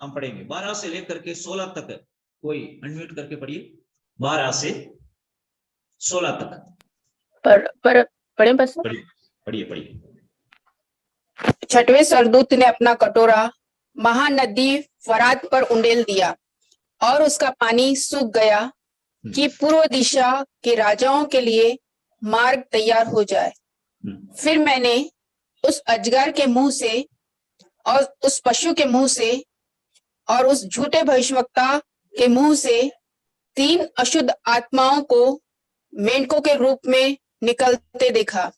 हम पढ़ेंगे 12 से लेकर के 16 तक। कोई अनम्यूट करके पढ़िए 12 से 16 तक। पढ़े बस। पढ़िए पढ़िए। छठवें सरदूत ने अपना कटोरा महानदी फरात पर उंडेल दिया और उसका पानी सूख गया कि पूर्व दिशा के राजाओं के लिए मार्ग तैयार हो जाए। फिर मैंने उस अजगर के मुंह से और उस पशु के मुंह से और उस झूठे भविष्यवक्ता के मुंह से 3 अशुद्ध आत्माओं को मेंढकों के रूप में निकलते देखा।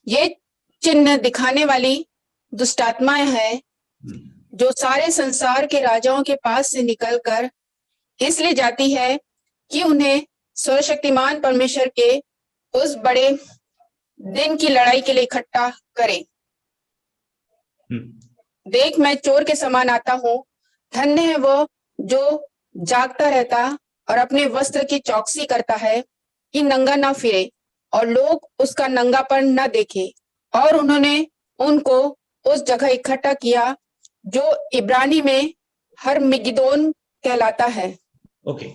ये चिन्ह दिखाने वाली दुष्टात्माएं हैं जो सारे संसार के राजाओं के पास से निकलकर इसलिए जाती है कि उन्हें सर्वशक्तिमान परमेश्वर के उस बड़े दिन की लड़ाई के लिए इकट्ठा करे। देख, मैं चोर के समान आता हूँ। धन्य है वो जो जागता रहता और अपने वस्त्र की चौकसी करता है कि नंगा ना फिरे और लोग उसका नंगापन न देखे। और उन्होंने उनको उस जगह इकट्ठा किया जो इब्रानी में हरमिगिदोन कहलाता है। ओके,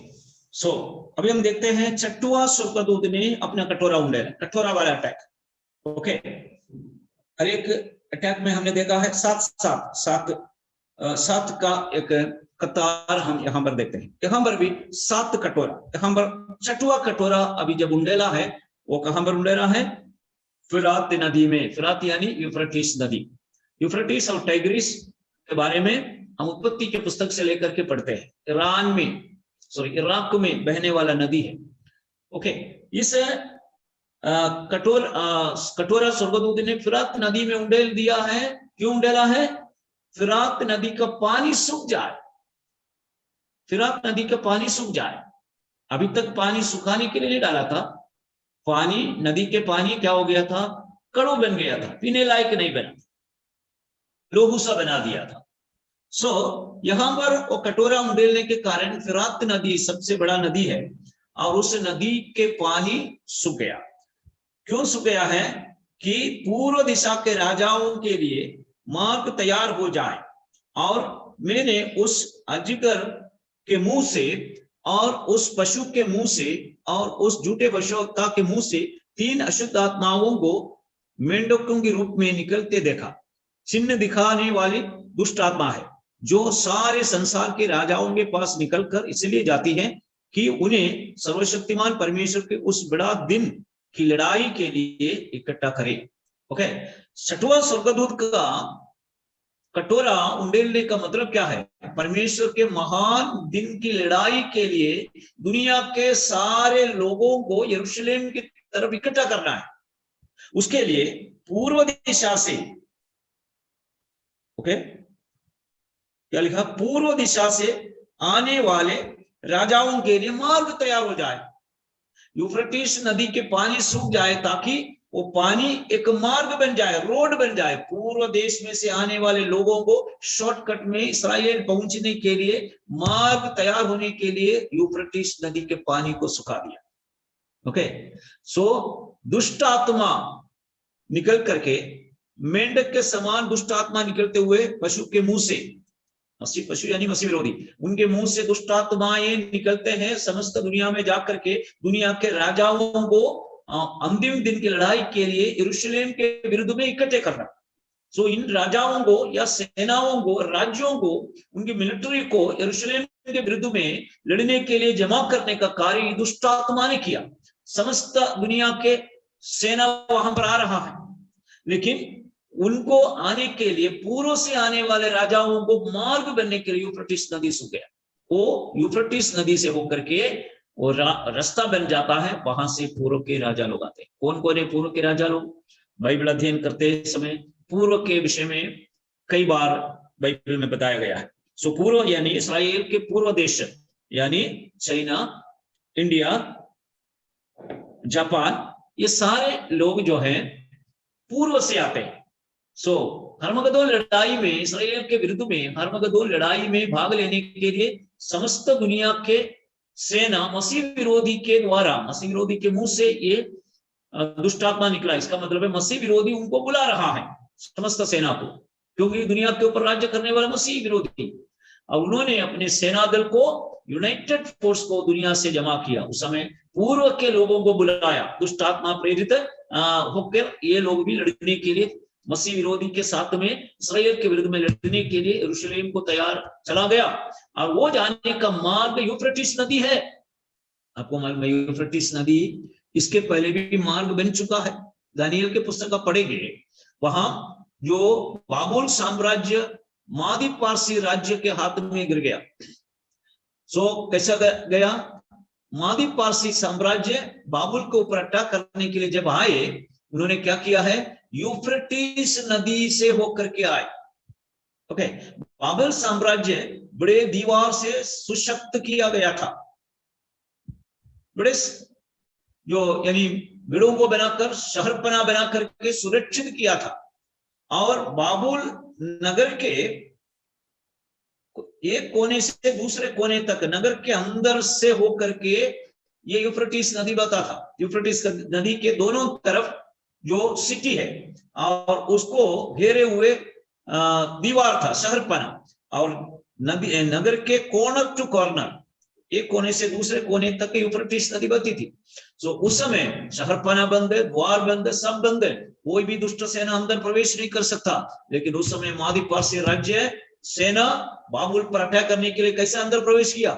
सो अभी हम देखते हैं छठवां स्वर्गदूत ने अपना कटोरा उंडेला, कटोरा वाला अटैक। ओके, हर एक अटैक में हमने देखा है 7 का एक कतार हम यहाँ पर देखते हैं। यहाँ पर भी 7 कटोरा, यहाँ पर छठवां कटोरा अभी जब उंडेला है वो कहाँ पर उंडेला है? फिरात नदी में। फिरात यानी यूफ्रेटिस नदी। यूफ्रेटिस और टाइग्रिस के बारे में हम उत्पत्ति के पुस्तक से लेकर के पढ़ते हैं। इराक में बहने वाला नदी है। ओके, इस कटोरा स्वर्गदूत ने फिरात नदी में उंडेल दिया है। क्यों उंडेला है? फिरात नदी का पानी सूख जाए, फिरात नदी का पानी सूख जाए। अभी तक पानी सुखाने के लिए नहीं डाला था। पानी, नदी के पानी क्या हो गया था? कड़ू बन गया था, पीने लायक नहीं बना, लोहू सा बना दिया था। यहां पर वो कटोरा उंडेलने के कारण फिरात नदी सबसे बड़ा नदी है और उस नदी के पानी सूख गया। क्यों सूख गया है? कि पूर्व दिशा के राजाओं के लिए मार्ग तैयार हो जाए। और मैंने उस अजगर के मुंह से और उस पशु के मुंह से और उस झूठे भविष्यवक्ता के मुंह से 3 अशुद्ध आत्माओं को मेंढकों के रूप में निकलते देखा। चिन्ह दिखाने वाली दुष्ट आत्मा है जो सारे संसार के राजाओं के पास निकलकर इसलिए जाती है कि उन्हें सर्वशक्तिमान परमेश्वर के उस बड़ा दिन की लड़ाई के लिए इकट्ठा करे। ओके, छठवां स्वर्गदूत का कटोरा उंडेलने का मतलब क्या है? परमेश्वर के महान दिन की लड़ाई के लिए दुनिया के सारे लोगों को यरूशलेम की तरफ इकट्ठा करना है। उसके लिए पूर्व दिशा से, ओके, क्या लिखा? पूर्व दिशा से आने वाले राजाओं के लिए मार्ग तैयार हो जाए। यूफ्रेटिस नदी के पानी सूख जाए ताकि वो पानी एक मार्ग बन जाए, रोड बन जाए। पूर्व देश में से आने वाले लोगों को शॉर्टकट में इस्राएल पहुंचने के लिए मार्ग तैयार होने के लिए यूफ्रेटिस नदी के पानी को सुखा दिया। ओके, दुष्ट आत्मा निकल करके, मेंढक के समान दुष्ट आत्मा निकलते हुए पशु के मुंह से, पशु यानी मसीह विरोधी, उनके मुंह से दुष्ट आत्माएं निकलते हैं समस्त दुनिया में जाकर के दुनिया के राजाओं को अंतिम दिन की लड़ाई के लिए यरूशलेम के विरुद्ध में इकट्ठे करना। इन राजाओं को या सेनाओं को, राज्यों को, उनकी मिलिट्री को यरूशलेम के विरुद्ध में लड़ने के लिए जमा करने का कार्य दुष्ट आत्मा ने किया। समस्त दुनिया के सेना वहां पर आ रहा है, लेकिन उनको आने के लिए पूर्व से आने वाले राजाओं को मार्ग बनने के लिए यूफ्रेटिस नदी सूख गया। वो यूफ्रेटिस नदी से होकर के वो रास्ता बन जाता है, वहां से पूर्व के राजा लोग आते हैं। कौन कौन है पूर्व के राजा लोग? बाइबल अध्ययन करते समय पूर्व के विषय में कई बार बाइबल में बताया गया है। पूर्व यानी इस्राएल के पूर्व देश, यानी चाइना, इंडिया, जापान, ये सारे लोग जो हैं पूर्व से आते हैं। हर्मगदोन लड़ाई में, इस्राएल के विरुद्ध में हर्मगदोन लड़ाई में भाग लेने के लिए समस्त दुनिया के सेना मसीह विरोधी के द्वारा, मसीह विरोधी के मुंह से ये दुष्ट आत्मा निकला। इसका मतलब है मसीह विरोधी उनको बुला रहा है, समस्त सेना को, क्योंकि दुनिया के ऊपर राज्य करने वाला मसीह विरोधी। और उन्होंने अपने सेना दल को, यूनाइटेड फोर्स को दुनिया से जमा किया। उस समय पूर्व के लोगों को बुलाया, दुष्ट आत्मा प्रेरित होकर ये लोग भी लड़ने के लिए, मसीह विरोधी के साथ में इस्राएल के विरुद्ध में लड़ने के लिए यरूशलेम को तैयार चला गया। और वो जाने का मार्ग यूफ्रेटिस नदी है। आपको मालूम है यूफ्रेटिस नदी इसके पहले भी मार्ग बन चुका है। दानियल के पुस्तक का पढ़ेंगे, वहां जो बाबुल साम्राज्य मादी पारसी राज्य के हाथ में गिर गया। कैसा गया? मादी पारसी साम्राज्य बाबुल को ऊपर अटैक करने के लिए जब आए, उन्होंने क्या किया है? यूफ्रेटिस नदी से होकर के आए। ओके, बाबुल साम्राज्य बड़े दीवार से सुशक्त किया गया था, बड़े जो यानी बिड़ों को बनाकर, शहरपना बनाकर के सुरक्षित किया था। और बाबुल नगर के एक कोने से दूसरे कोने तक, नगर के अंदर से होकर के ये यूफ्रेटिस नदी बहता था। यूफ्रेटिस नदी के दोनों तरफ जो सिटी है और उसको घेरे हुए दीवार था, शहरपना। और नदी, नगर के कॉर्नर टू कॉर्नर, एक कोने से दूसरे कोने तक यूफ्रेटिस नदी बहती थी। उस समय शहरपना बंद है, द्वार बंद है, सब बंद है, कोई भी दुष्ट सेना अंदर प्रवेश नहीं कर सकता। लेकिन उस समय मादी पारसी राज्य सेना बाबुल पर अटैक करने के लिए कैसे अंदर प्रवेश किया?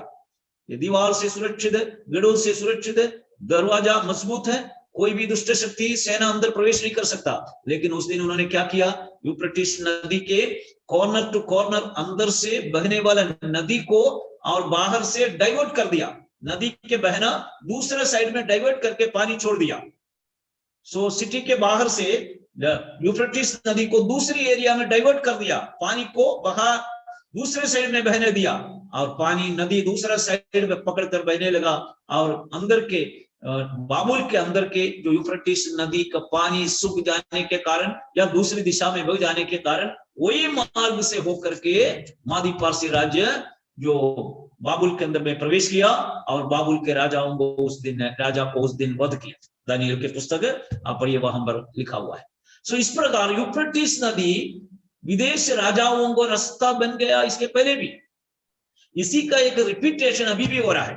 ये दीवार से सुरक्षित है, गढ़ों से सुरक्षित है, दरवाजा मजबूत है, कोई भी दुष्ट शक्ति सेना अंदर प्रवेश नहीं कर सकता। लेकिन उस दिन उन्होंने क्या किया? यूफ्रेटिस नदी के कॉर्नर टू कॉर्नर अंदर से बहने वाला नदी को और बाहर से डाइवर्ट कर दिया। नदी के बहना दूसरे साइड में डाइवर्ट करके पानी छोड़ दिया। सिटी के बाहर से यूफ्रेटिस नदी को दूसरी एरिया में डाइवर्ट कर दिया, पानी को बाहर दूसरे साइड में बहने दिया और पानी नदी दूसरा साइड में पकड़कर बहने लगा। और अंदर के बाबुल के अंदर के जो यूफ्रेटिस नदी का पानी सूख जाने के कारण या दूसरी दिशा में बह जाने के कारण वही मार्ग से होकर के मादी पारसी राज्य जो बाबुल के अंदर में प्रवेश किया और बाबुल के राजाओं को उस दिन वध किया। दानियल के पुस्तक आप पढ़िए, वहां पर लिखा हुआ है। इस प्रकार यूफ्रेटिस नदी विदेश राजाओं को रास्ता बन गया। इसके पहले भी इसी का एक रिपीटेशन अभी भी हो रहा है।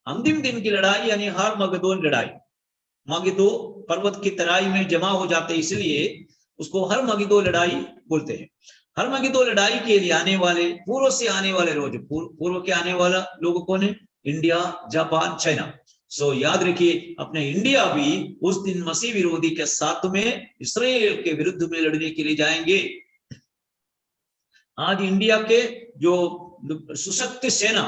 अंतिम दिन की लड़ाई यानी हरमगदोन लड़ाई, मगिदो पर्वत की तराई में जमा हो जाते, इसलिए उसको हरमगिदो लड़ाई बोलते हैं। हरमगिदो लड़ाई के लिए आने वाले, पूर्व से आने वाले रोज, पूर्व के आने वाला लोग कौन है? India, Japan, China. याद रखिए, अपने इंडिया भी उस दिन मसीह विरोधी के साथ में इस्राएल के विरुद्ध में लड़ने के लिए जाएंगे। आज इंडिया के जो सशक्त सेना,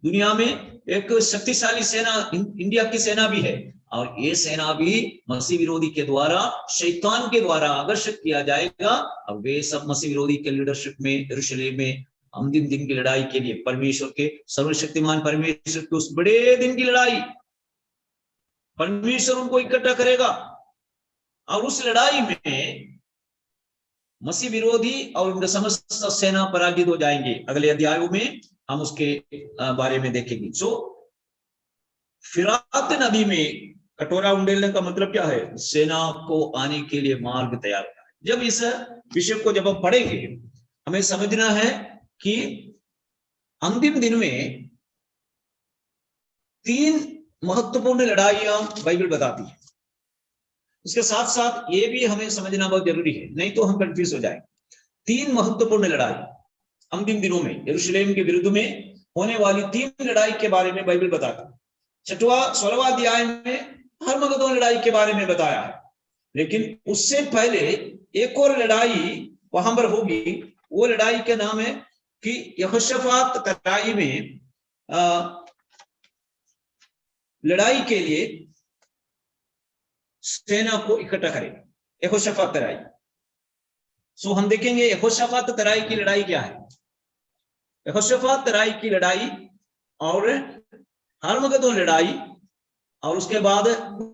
दुनिया में एक शक्तिशाली सेना इंडिया की सेना भी है, और ये सेना भी मसीह विरोधी के द्वारा, शैतान के द्वारा आकर्षित किया जाएगा। अब वे सब मसीह विरोधी के लीडरशिप में यरूशलेम में अंतिम दिन की लड़ाई के लिए, परमेश्वर के, सर्वशक्तिमान परमेश्वर के उस बड़े दिन की लड़ाई, परमेश्वर उनको इकट्ठा करेगा। और उस लड़ाई में मसीह विरोधी और उनका समस्त सेना पराजित हो जाएंगे। अगले अध्यायों में हम उसके बारे में देखेंगे। फिरात नदी में कटोरा उंडेलने का मतलब क्या है? सेना को आने के लिए मार्ग तैयार करना है। जब इस विषय को जब हम पढ़ेंगे, हमें समझना है कि अंतिम दिन में 3 महत्वपूर्ण लड़ाइयां बाइबल बताती है। इसके साथ साथ ये भी हमें समझना बहुत जरूरी है, नहीं तो हम कंफ्यूज हो जाएंगे। 3 महत्वपूर्ण लड़ाई अंतिम दिनों में यरूशलेम के विरुद्ध में होने वाली 3 लड़ाई के बारे में बाइबल बताती है। 16वां अध्याय में हरमगदोन लड़ाई के बारे में बताया है, लेकिन उससे पहले एक और लड़ाई वहां पर होगी। वो लड़ाई का नाम है कि यहोशाफात तराई में लड़ाई के लिए सेना को इकट्ठा करेगा, यहोशाफात तराई। हम देखेंगे यहोशाफात तराई की लड़ाई क्या है। यहोशाफात तराई की लड़ाई और हरमगदोन लड़ाई और उसके बाद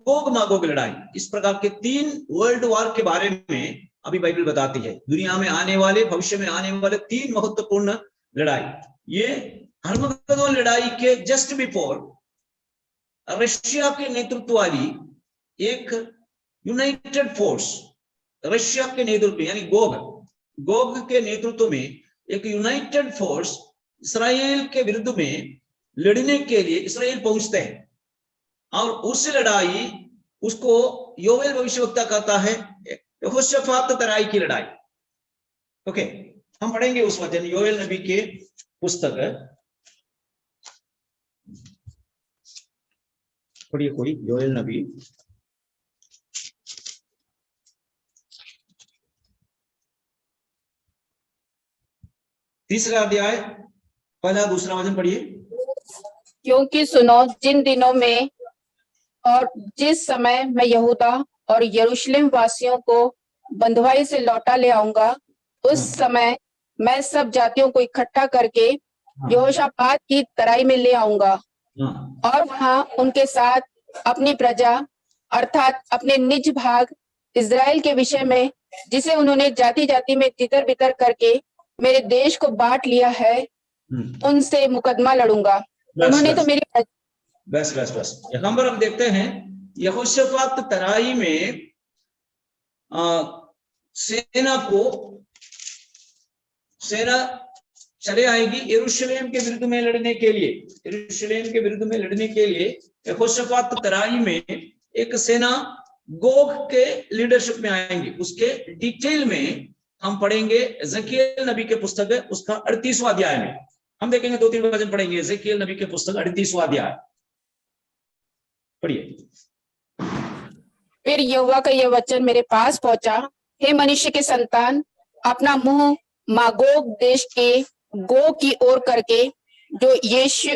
गोग मागोग लड़ाई, इस प्रकार के 3 वर्ल्ड वॉर के बारे में अभी बाइबल बताती है। दुनिया में आने वाले, भविष्य में आने वाले 3 महत्वपूर्ण लड़ाई। ये हरमगदोन लड़ाई के जस्ट बिफोर रशिया के नेतृत्व वाली एक यूनाइटेड फोर्स, रशिया के नेतृत्व यानी गोग के नेतृत्व में एक यूनाइटेड फोर्स इसराइल के विरुद्ध में लड़ने के लिए इसराइल पहुंचते हैं, और उस लड़ाई उसको योवेल भविष्यवक्ता कहता है यहोशाफात तराई की लड़ाई। ओके, हम पढ़ेंगे उस वचन योवेल नबी के पुस्तक, पढ़िए कोई योवेल नबी, तीसरा अध्याय पहला दूसरा वचन पढ़िए। क्योंकि सुनो, जिन दिनों में और जिस समय मैं यहूदा और यरूशलेम वासियों को बंधुआई से लौटा ले आऊंगा, उस समय मैं सब जातियों को इकट्ठा करके यहोशापात की तराई में ले आऊंगा, और वहां उनके साथ अपनी प्रजा अर्थात अपने निज भाग इज़राइल के विषय में, जिसे उन्होंने जाति जाति में तितर बितर करके मेरे देश को बांट लिया है, उनसे मुकदमा लड़ूंगा। उन्होंने तो मेरी बस यहाँ पर हम देखते हैं यहोशापात तराई में सेना चले आएगी यरूशलेम के विरुद्ध में लड़ने के लिए। यरूशलेम के विरुद्ध में लड़ने के लिए यहोशापात तराई में एक सेना गोग के लीडरशिप में आएंगे। उसके डिटेल में हम पढ़ेंगे एजेकियल नबी के पुस्तक है, उसका 38वां अध्याय में हम देखेंगे, 2-3 वचन पढ़ेंगे। एजेकियल नबी के पुस्तक 38वां अध्याय पढ़िए। फिर यहोवा का यह वचन मेरे पास पहुंचा, हे मनुष्य के संतान, अपना मुंह मागोग देश के गो की ओर करके, जो यीशु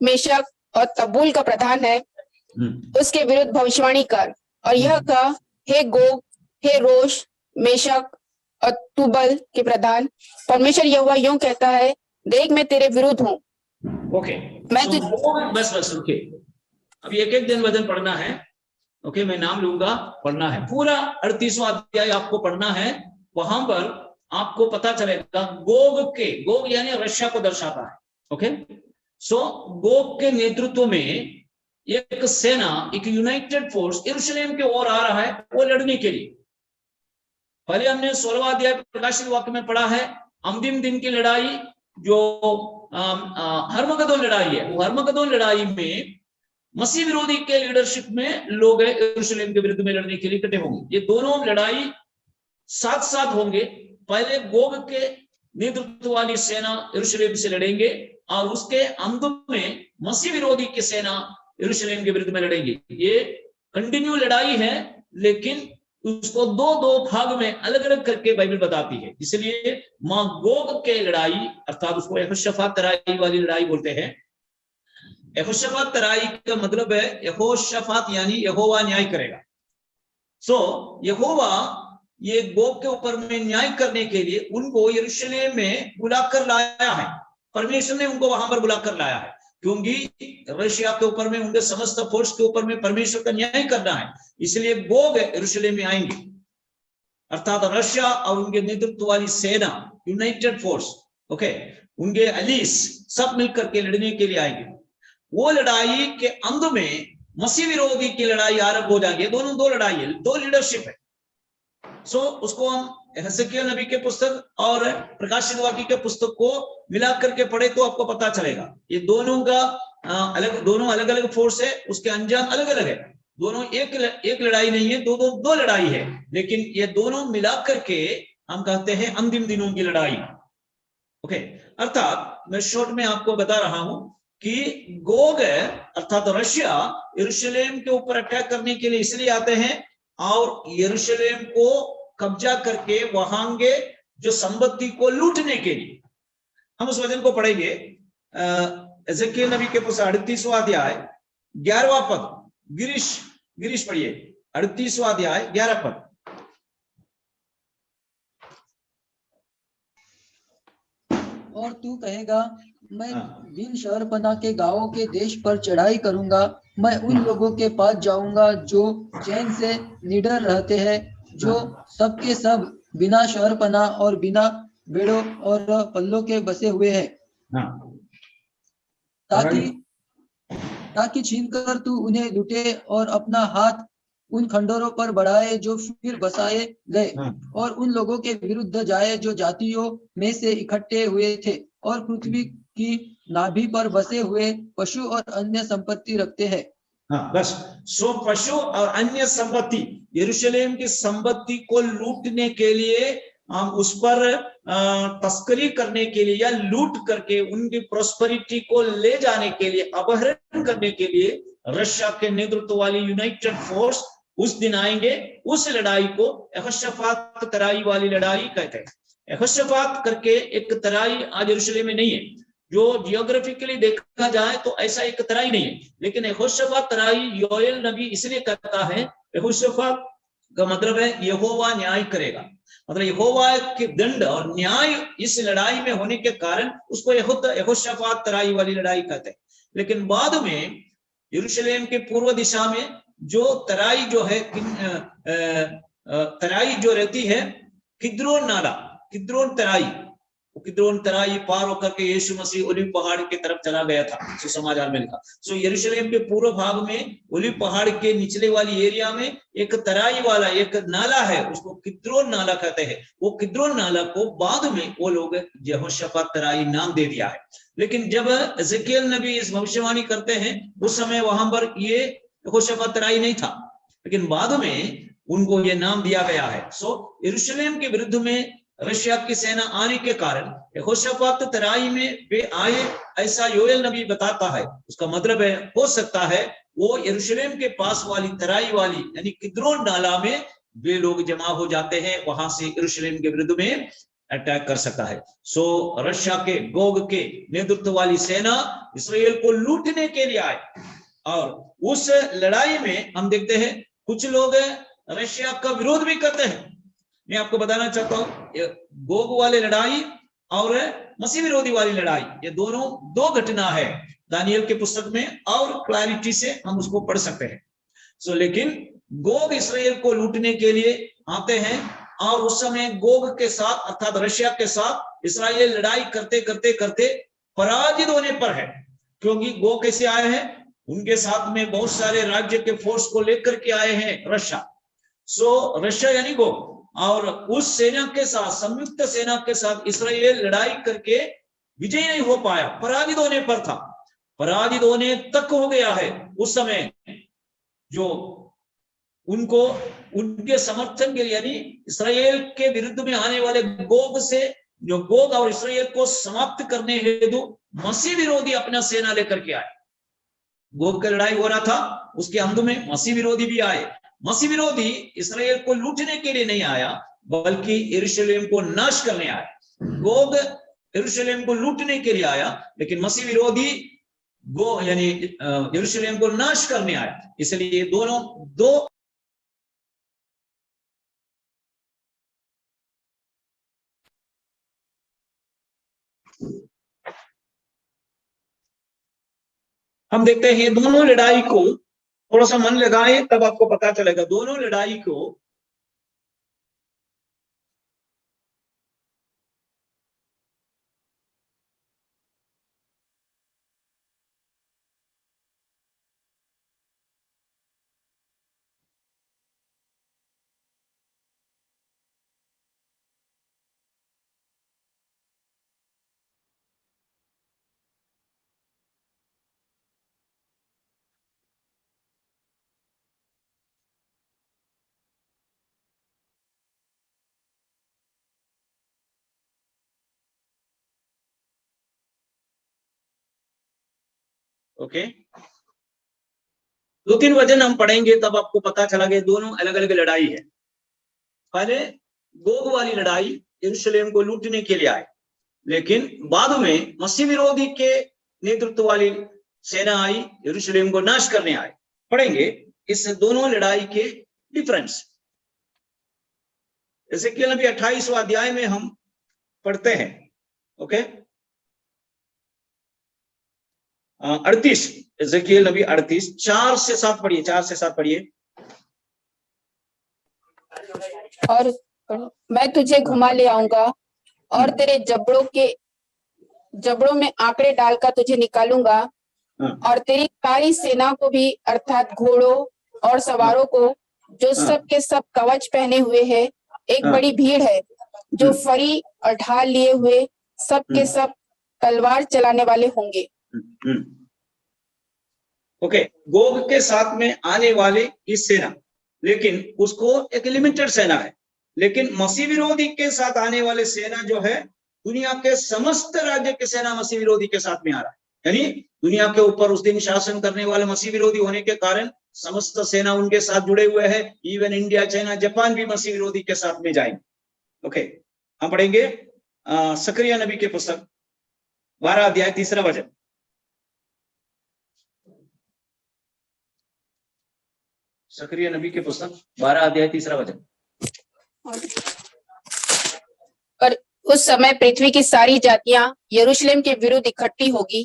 मेशक और तबूल का प्रधान है, उसके विरुद्ध भविष्यवाणी कर और यह कह, हे गोग, हे रोश, मेशक और तुबल के प्रधान, परमेश्वर यहोवा यूं कहता है, देख मैं तेरे विरुद्ध हूं। ओके, बस रुके, अब एक दिन वचन पढ़ना है। ओके, मैं नाम लूंगा, पढ़ना है पूरा 38वां अध्याय आपको पढ़ना है। वहां पर आपको पता चलेगा गोग यानी रशिया को दर्शाता है। ओके, सो गोग के नेतृत्व में एक सेना, एक यूनाइटेड फोर्स यरूशलेम के ओर आ रहा है, वो लड़ने के लिए। पहले हमने 16वां अध्याय प्रकाशित वाक्य में पढ़ा है अंतिम दिन की लड़ाई, जो हरमगदोन लड़ाई है। वो हरमगदोन लड़ाई में मसीह विरोधी के लीडरशिप में लोग यरूशलेम के विरुद्ध में लड़ने के लिए इकट्ठे होंगे। ये दोनों लड़ाई साथ साथ होंगे। पहले गोग के नेतृत्व वाली सेना यरूशलेम से लड़ेंगे, और उसके अंत में मसीह विरोधी की सेना यरूशलेम के विरुद्ध में लड़ेंगे। ये कंटिन्यू लड़ाई है, लेकिन उसको दो भाग में अलग अलग करके बाइबल बताती है। इसलिए मागोग के लड़ाई अर्थात उसको यहोशापात तराई वाली लड़ाई बोलते हैं। यहोशापात तराई का मतलब है यहोशापात यानी यहोवा न्याय करेगा। सो यहोवा ये गोग के ऊपर में न्याय करने के लिए उनको यरूशलेम में बुलाकर लाया है। परमेश्वर ने उनको वहां पर बुलाकर लाया है, क्योंकि रशिया के ऊपर में, उनके समस्त फोर्स के ऊपर में परमेश्वर का न्याय करना है। इसलिए गोग यरूशलेम में आएंगे, अर्थात रशिया और उनके नेतृत्व वाली सेना, यूनाइटेड फोर्स, ओके, उनके अलीस सब मिलकर के लड़ने के लिए आएंगे। वो लड़ाई के अंत में मसीह विरोधी की लड़ाई आरंभ हो जाएगी। दोनों दो लड़ाई है, दो लीडरशिप है। सो उसको हम एजेकियल नबी के पुस्तक और प्रकाशित वाक्य के पुस्तक को मिलाकर के पढ़े तो आपको पता चलेगा। ये दोनों का दोनों अलग अलग फोर्स है, उसके अंजाम अलग अलग है। दोनों एक लड़ाई नहीं है, दो लड़ाई है, लेकिन ये दोनों मिलाकर के हम कहते हैं अंतिम दिनों की लड़ाई। ओके, अर्थात मैं शॉर्ट में आपको बता रहा हूं कि गोग अर्थात रशिया यरूशलेम के ऊपर अटैक करने के लिए इसलिए आते हैं, और यरूशलेम को कब्जा करके वहां के जो संपत्ति को लूटने के लिए। हम उस वचन को पढ़ेंगे एजेकियल नबी के पुस्तक 38वां अध्याय 11वां पद। गिरीश पढ़िए 38वां अध्याय 11 पद। और तू कहेगा, मैं बिन शहरपनाह के गांवों के देश पर चढ़ाई करूंगा। मैं उन लोगों के पास जाऊंगा जो चैन से निडर रहते हैं, जो सबके सब बिना शहरपनाह और बिना बेड़ों और पल्लों के बसे हुए हैं, ताकि छीनकर तू उन्हें लूटे और अपना हाथ उन खंडरों पर बढ़ाए जो फिर बसाए गए, और उन लोगों के विरुद्ध जाए जो जातियों में से इकट्ठे हुए थे। और पृथ्वी की नाभि पर बसे हुए पशु और अन्य संपत्ति रखते हैं। हाँ बस। सो पशु और अन्य संपत्ति, यरूशलेम की संपत्ति को लूटने के लिए, हम उस पर तस्करी करने के लिए या लूट करके उनकी प्रोस्पेरिटी को ले जाने के लिए, अपहरण करने के लिए रशिया के नेतृत्व वाली यूनाइटेड फोर्स उस दिन आएंगे। उस लड़ाई को यहोशाफात तराई वाली लड़ाई कहते हैं। यहोशाफात करके एक तराई आज यरूशलेम में नहीं है। जो जियोग्राफिकली देखा जाए तो ऐसा एक तराई नहीं है, लेकिन यहोशाफात तराई योएल नबी इसलिए कहता है, यहोशाफात का मतलब है यहोवा न्याय करेगा, मतलब यहोवा के दंड और न्याय इस लड़ाई में होने के कारण उसको यहोशाफात तराई वाली लड़ाई कहते हैं। लेकिन बाद में यरूशलेम के पूर्व दिशा में जो तराई जो है, तराई जो रहती है किद्रोन नाला, किद्रोन तराई, किद्रोन तराई पार होकर के यीशु मसीह ओलिव पहाड़ की तरफ चला गया था, सुसमाचार में लिखा। सो यरूशलेम के पूर्व भाग में ओलिव पहाड़ के निचले वाली एरिया में एक तराई वाला एक नाला है, उसको किद्रोन नाला कहते हैं। वो किद्रोन नाला को बाद में वो लोग यहोशाफात तराई नाम दे दिया है। लेकिन जब एजेकियल नबी इस भविष्यवाणी करते हैं उस समय वहां पर ये यहोशाफात तराई नहीं था, लेकिन बाद में उनको ये नाम दिया गया है। सो यरूशलेम के विरुद्ध में रशिया की सेना आने के कारण यहोशाफात तराई में वे आए, ऐसा योएल नबी बताता है। उसका मतलब है, हो सकता है वो यरूशलेम के पास वाली तराई वाली यानी किद्रोन नाला में वे लोग जमा हो जाते हैं, वहां से यरूशलेम के विरुद्ध में अटैक कर सकता है। सो रशिया के गोग के नेतृत्व वाली सेना इस्राएल को लूटने के लिए आए, और उस लड़ाई में हम देखते हैं कुछ लोग रशिया का विरोध भी करते हैं। मैं आपको बताना चाहता हूं, गोग वाली लड़ाई और मसीह विरोधी वाली लड़ाई, ये दोनों दो घटना है दानियल के पुस्तक में, और क्लैरिटी से हम उसको पढ़ सकते हैं। सो लेकिन गोग इस्राएल को लूटने के लिए आते हैं, और उस समय गोग के साथ अर्थात रशिया के साथ इस्राएल लड़ाई करते करते करते पराजित होने पर है। क्योंकि गोग कैसे आए हैं, उनके साथ में बहुत सारे राज्य के फोर्स को लेकर के आए हैं रशिया। सो रशिया यानी गोग, और उस सेना के साथ, संयुक्त सेना के साथ इस्राएल लड़ाई करके विजय नहीं हो पाया, पराजित होने पर था, पराजित होने तक हो गया है। उस समय जो उनको उनके समर्थन के लिए यानी इस्राएल के विरुद्ध में आने वाले गोग से, जो गोग और इस्राएल को समाप्त करने हेतु मसीह विरोधी अपना सेना लेकर के आए। गोग की लड़ाई हो रहा था, उसके अंत में मसीह विरोधी भी आए। मसीह विरोधी इस्राएल को लूटने के लिए नहीं आया, बल्कि यरूशलेम को नाश करने आया। गोग यरूशलेम को लूटने के लिए आया, लेकिन मसीह विरोधी गो यानी यरूशलेम को नाश करने आया। इसलिए दोनों दो हम देखते हैं दोनों लड़ाई को, थोड़ा सा मन लगाएं तब आपको पता चलेगा। दोनों लड़ाई को ओके, दो तीन वचन हम पढ़ेंगे तब आपको पता चला कि दोनों अलग अलग लड़ाई है। पहले गोग वाली लड़ाई यरूशलेम को लूटने के लिए आए, लेकिन बाद में मसीह विरोधी के नेतृत्व वाली सेना आई, यरूशलेम को नाश करने आए। पढ़ेंगे इस दोनों लड़ाई के डिफरेंस। एजेकियल नबी 28वां अध्याय में हम पढ़ते हैं। ओके, 38, एजेकियल नबी 38 4 से 7 पढ़िए, 4 से 7 पढ़िए। और मैं तुझे घुमा ले आऊंगा और तेरे जबड़ों में आंकड़े डालकर तुझे निकालूंगा, और तेरी सारी सेना को भी अर्थात घोड़ों और सवारों को, जो सब के सब कवच पहने हुए है, एक बड़ी भीड़ है जो फरी और ढाल लिए हुए सब के सब तलवार चलाने वाले होंगे। ओके, गोग के साथ में आने वाले की सेना, लेकिन उसको एक लिमिटेड सेना है, लेकिन मसीह विरोधी के साथ आने वाले सेना जो है, दुनिया के समस्त राज्य के सेना मसीह विरोधी के साथ में आ रहा है। यानी दुनिया के ऊपर उस दिन शासन करने वाले मसीह विरोधी होने के कारण समस्त सेना उनके साथ जुड़े हुए हैं। इवन इंडिया, चाइना, जापान भी मसीह विरोधी के साथ में जाएंगे। ओके, हम पढ़ेंगे सकरिया नबी के पुस्तक 12 अध्याय 3 वचन। सकरिया नबी के पुस्तक 12 अध्याय 3 वचन। और उस समय पृथ्वी की सारी जातियां यरूशलेम के विरुद्ध इकट्ठी होगी।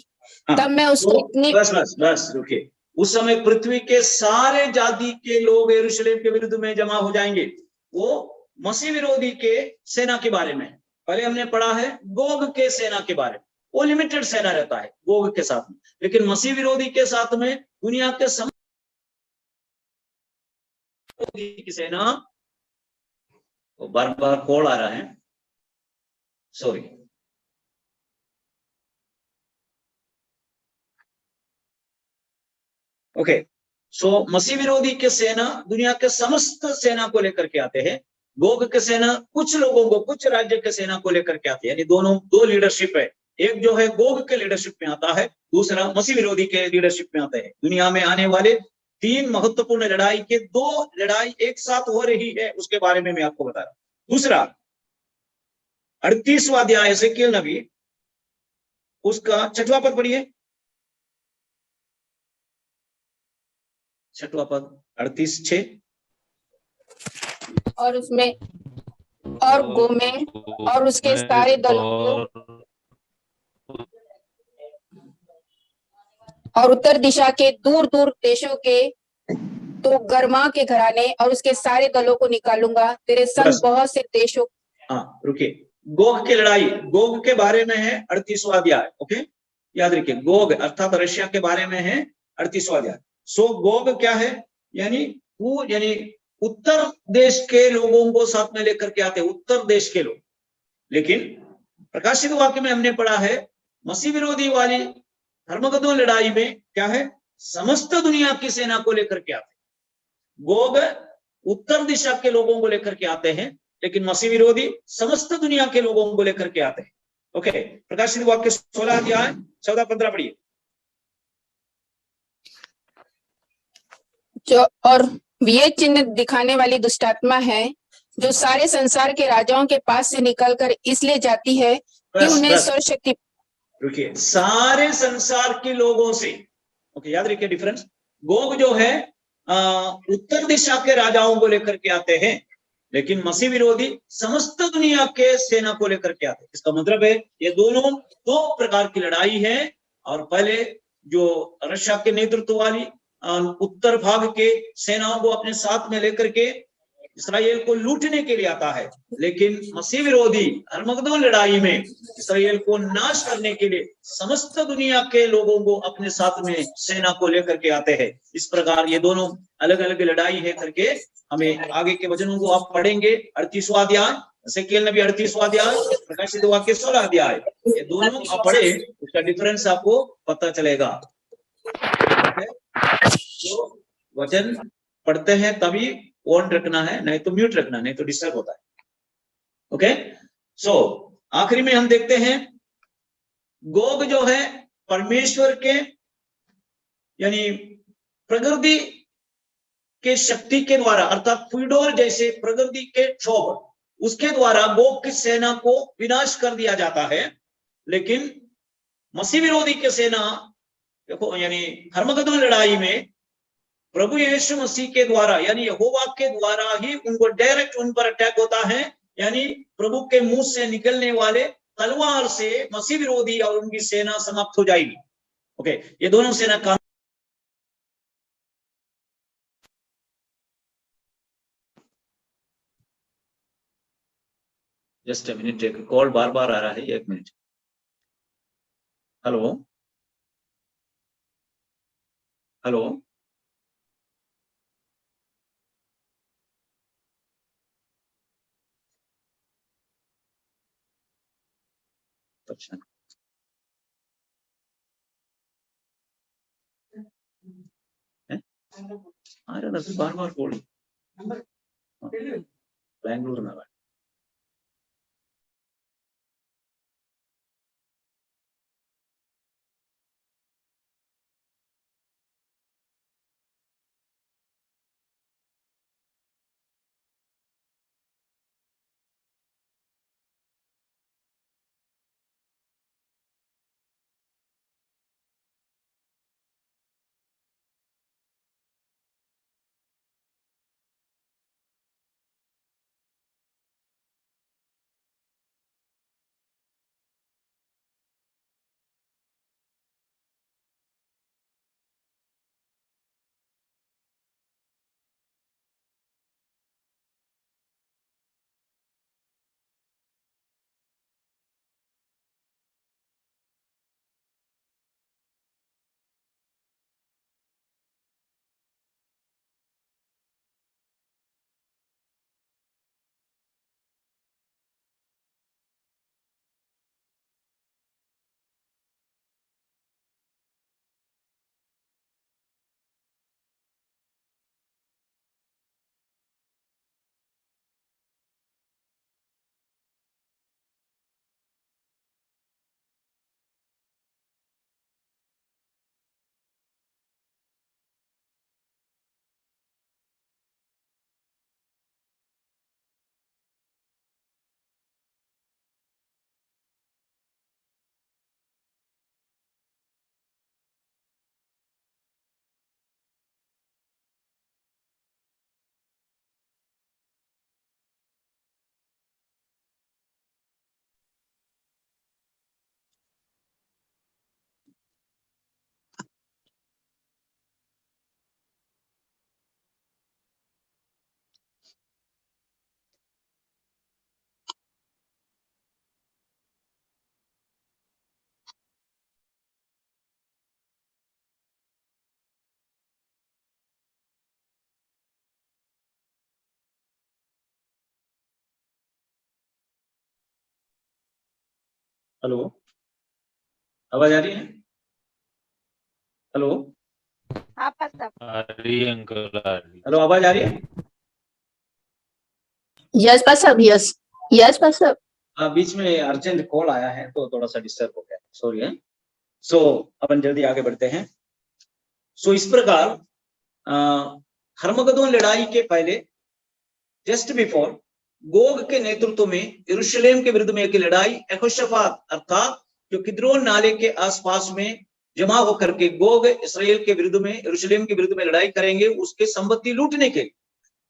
तब मैं उसको तो इतनी बस रुकिए। उस समय पृथ्वी के सारे जाति के लोग यरूशलेम के विरुद्ध में जमा हो जाएंगे। वो मसीह विरोधी के सेना के बारे में, पहले हमने पढ़ा है गोग के सेना के बारे में। वो लिमिटेड सेना रहता है गोग के साथ में, लेकिन मसीह विरोधी के साथ में दुनिया के समस्त की सेना। बार बार कॉल आ रहा है, सॉरी। ओके, सो मसीह विरोधी के सेना दुनिया के समस्त सेना को लेकर के आते हैं। गोग के सेना कुछ लोगों को, कुछ राज्य के सेना को लेकर के आते हैं। यानी दोनों दो लीडरशिप है, एक जो है गोग के लीडरशिप में आता है, दूसरा मसीह विरोधी के लीडरशिप में आता है। दुनिया में आने वाले 3 महत्वपूर्ण लड़ाई के 2 लड़ाई एक साथ हो रही है, उसके बारे में मैं आपको बता रहा हूं। दूसरा 38वां अध्याय एजेकियल नबी, उसका 6वां पद पढ़िए। 6वां पद 38:6। और उसमें और गोमेर और उसके सारे दलों को और उत्तर दिशा के दूर दूर देशों के तो गर्मा के घराने और उसके सारे दलों को निकालूंगा। तेरे संग बहुत से देशों। हाँ रुकिए, गोग की लड़ाई, गोग के बारे में है 38वां अध्याय। ओके, याद रखिए, गोग अर्थात रशिया के बारे में है 38वां अध्याय। सो गोग क्या है? यानी वो, यानी उत्तर देश के लोगों को साथ में लेकर के आते हैं, उत्तर देश के लोग। लेकिन प्रकाशित वाक्य में हमने पढ़ा है मसीह विरोधी वाली हरमगदोन लड़ाई में क्या है? समस्त दुनिया की सेना को लेकर के आते हैं। गोग उत्तर दिशा के लोगों को लेकर के आते हैं, लेकिन मसीह विरोधी समस्त दुनिया के लोगों को लेकर के आते हैं। ओके, प्रकाशित वाक्य 16 अध्याय 14-15 पढ़िए। जो और ये चिन्ह दिखाने वाली दुष्टात्मा है जो सारे संसार के राजाओं के पास से निकलकर इसलिए जाती है कि उन्हें सर्वशक्ति। रुकिए, सारे संसार के लोगों से। ओके, याद रखिए डिफरेंस। गोग जो है उत्तर दिशा के राजाओं को लेकर के आते हैं, लेकिन मसीह विरोधी समस्त दुनिया के सेना को लेकर के आते हैं। इसका मतलब है ये दोनों 2 प्रकार की लड़ाई है। और पहले जो रशिया के नेतृत्व वाली उत्तर भाग के सेनाओं को अपने साथ में लेकर के इसराइल को लूटने के लिए आता है, लेकिन मसीह विरोधी हरमगदोन लड़ाई में इसराइल को नाश करने के लिए समस्त दुनिया के लोगों को अपने साथ में सेना को लेकर के आते हैं। इस प्रकार ये दोनों अलग अलग लड़ाई है करके हमें आगे के वचनों को आप पढ़ेंगे। 38वां अध्याय एजेकियल नबी, 38वां अध्याय प्रकाशित वाक्य 16 अध्याय, ये दोनों आप पढ़े, उसका डिफरेंस आपको पता चलेगा। तो वचन पढ़ते हैं तभी ऑन रखना है, नहीं तो म्यूट रखना, नहीं तो डिस्टर्ब होता है। ओके, सो आखिरी में हम देखते हैं गोग जो है परमेश्वर के, यानी प्रकृति के शक्ति के द्वारा, अर्थात फ्यूडोर जैसे प्रकृति के क्षोभ, उसके द्वारा गोग की सेना को विनाश कर दिया जाता है। लेकिन मसीह विरोधी की सेना देखो, यानी हरमगदोन लड़ाई में प्रभु यीशु मसीह के द्वारा, यानी यहोवा के द्वारा ही उनको डायरेक्ट उन पर अटैक होता है। यानी प्रभु के मुंह से निकलने वाले तलवार से मसीह विरोधी और उनकी सेना समाप्त हो जाएगी। ओके, ये दोनों सेना का जस्ट अ मिनट, एक कॉल बार बार आ रहा है, 1 मिनट। हेलो हेलो, अच्छा आरे बार बार बोल बेंगलुरु में हेलो आवाज आ रही है हेलो हाँ पास्टर। आ रही है अंकल आ रही हेलो आवाज आ रही है yes pastor, yes yes pastor. बीच में अर्जेंट कॉल आया है तो थोड़ा सा डिस्टर्ब हो गया सॉरी है सो अपन जल्दी आगे बढ़ते हैं सो इस प्रकार हर्मगदोन लड़ाई के पहले जस्ट बिफोर गोग के नेतृत्व में यरूशलेम के विरुद्ध में एक लड़ाई यहोशाफात अर्थात जो किद्रोन नाले के आसपास में जमा होकर के गोग इसराइल के विरुद्ध में यरूशलेम के विरुद्ध में लड़ाई करेंगे उसके संपत्ति लूटने के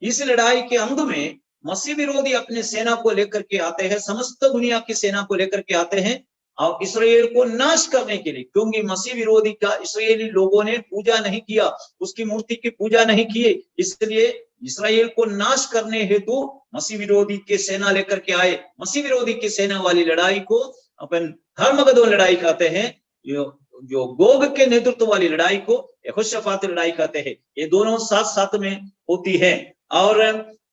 इस लड़ाई के अंत में मसीह विरोधी अपने सेना को लेकर के आते हैं समस्त दुनिया की सेना को लेकर के आते हैं और इसराइल को नाश करने के लिए क्योंकि मसीह विरोधी का इसराइली लोगों ने पूजा नहीं किया उसकी मूर्ति की पूजा नहीं की इसलिए इसराइल को नाश करने हेतु मसीह विरोधी के सेना लेकर के आए मसीह विरोधी की सेना वाली लड़ाई को अपन हर्मगदोन लड़ाई कहते हैं जो गोग के नेतृत्व वाली लड़ाई को यहोशाफात लड़ाई कहते हैं ये दोनों साथ साथ में होती है और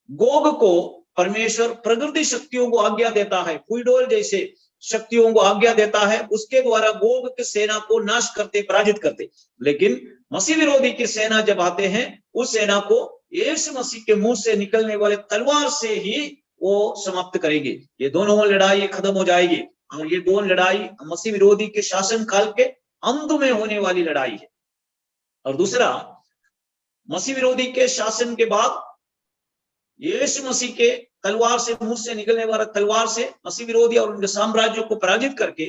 गोग को परमेश्वर प्रकृति शक्तियों को आज्ञा देता है फुईडोल जैसे शक्तियों को आज्ञा देता है उसके द्वारा गोग की सेना को नाश करते पराजित करते लेकिन मसीह विरोधी की सेना जब आते हैं उस सेना को यीशु मसीह के मुंह से निकलने वाले तलवार से ही वो समाप्त करेंगे ये दोनों लड़ाई खत्म हो जाएगी और ये दोनों लड़ाई मसीह विरोधी के शासन काल के अंत में होने वाली लड़ाई है और दूसरा मसीह विरोधी के शासन के बाद यीशु मसीह के तलवार से मुंह से निकलने वाला तलवार से मसीह विरोधी और उनके साम्राज्यों को पराजित करके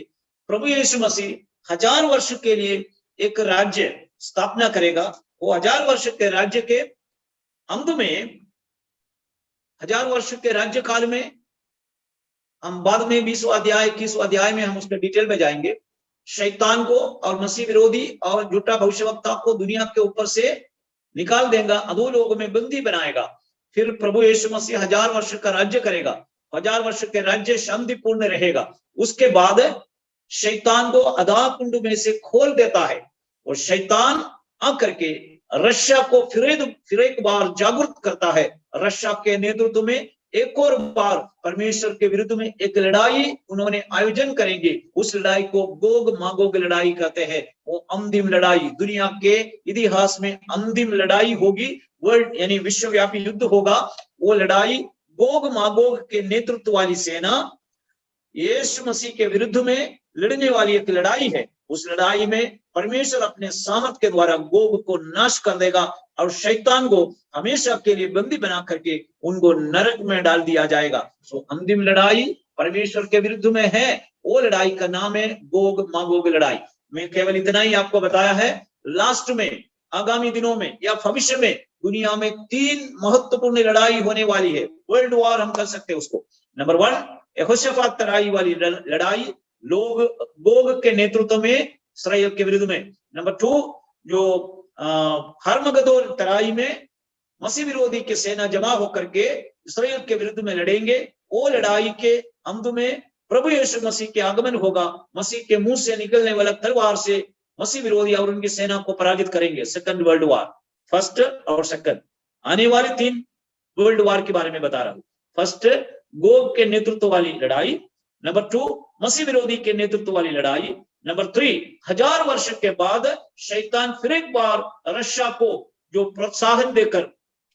प्रभु यीशु मसीह 1000 वर्ष के लिए एक राज्य स्थापना करेगा वो 1000 वर्ष के राज्य के अंत में 1000 वर्ष के राज्य काल में हम बाद में 20वां अध्याय 21वां अध्याय में हम उसके डिटेल में जाएंगे शैतान को और मसीह विरोधी और झूठा भविष्यवक्ता को दुनिया के ऊपर से निकाल देगा अधोलोक में बंदी बनाएगा फिर प्रभु यीशु मसीह 1000 वर्ष का राज्य करेगा 1000 वर्ष के राज्य शांतिपूर्ण रहेगा उसके बाद शैतान को अधः कुंड में से खोल देता है और शैतान आकर के रशिया को फिर एक बार जागरूक करता है रशिया के नेतृत्व में एक और बार परमेश्वर के विरुद्ध में एक लड़ाई उन्होंने आयोजन करेंगे। उस लड़ाई को गोग मागोग लड़ाई कहते हैं। वो अंतिम लड़ाई, दुनिया के इतिहास में अंतिम लड़ाई होगी, वर्ल्ड यानी विश्वव्यापी युद्ध होगा। वो लड़ाई गोग मागोग के नेतृत्व वाली सेना यीशु मसीह के विरुद्ध में लड़ने वाली एक लड़ाई है। उस लड़ाई में परमेश्वर अपने सामर्थ के द्वारा गोग को नाश कर देगा और शैतान को हमेशा के लिए बंदी बना करके उनको नरक में डाल दिया जाएगा। सो अंतिम लड़ाई परमेश्वर के विरुद्ध में है। वो लड़ाई का नाम है गोग मागोग लड़ाई। मैं केवल इतना ही आपको बताया है। लास्ट में, आगामी दिनों में या भविष्य में दुनिया में 3 महत्वपूर्ण लड़ाई होने वाली है। वर्ल्ड वॉर हम कर सकते हैं उसको। नंबर 1 यहोशाफात तराई वाली लड़ाई, लोग गोग के नेतृत्व में इस्राएल के विरुद्ध में। नंबर 2 जो हर्मगदोन तराई में मसीह विरोधी की सेना जमा होकर के इस्राएल के विरुद्ध में लड़ेंगे। वो लड़ाई के अंत में प्रभु यीशु मसीह के आगमन होगा। मसीह के मुंह से निकलने वाला तलवार से मसीह विरोधी और उनकी सेना को पराजित करेंगे। सेकंड वर्ल्ड वॉर, फर्स्ट और सेकंड, आने वाले 3 वर्ल्ड वॉर के बारे में बता रहा हूं। फर्स्ट गोग के नेतृत्व वाली लड़ाई, नंबर 2 मसीह विरोधी के नेतृत्व वाली लड़ाई, नंबर 3 1000 वर्ष के बाद शैतान फिर एक बार रशिया को जो प्रोत्साहन देकर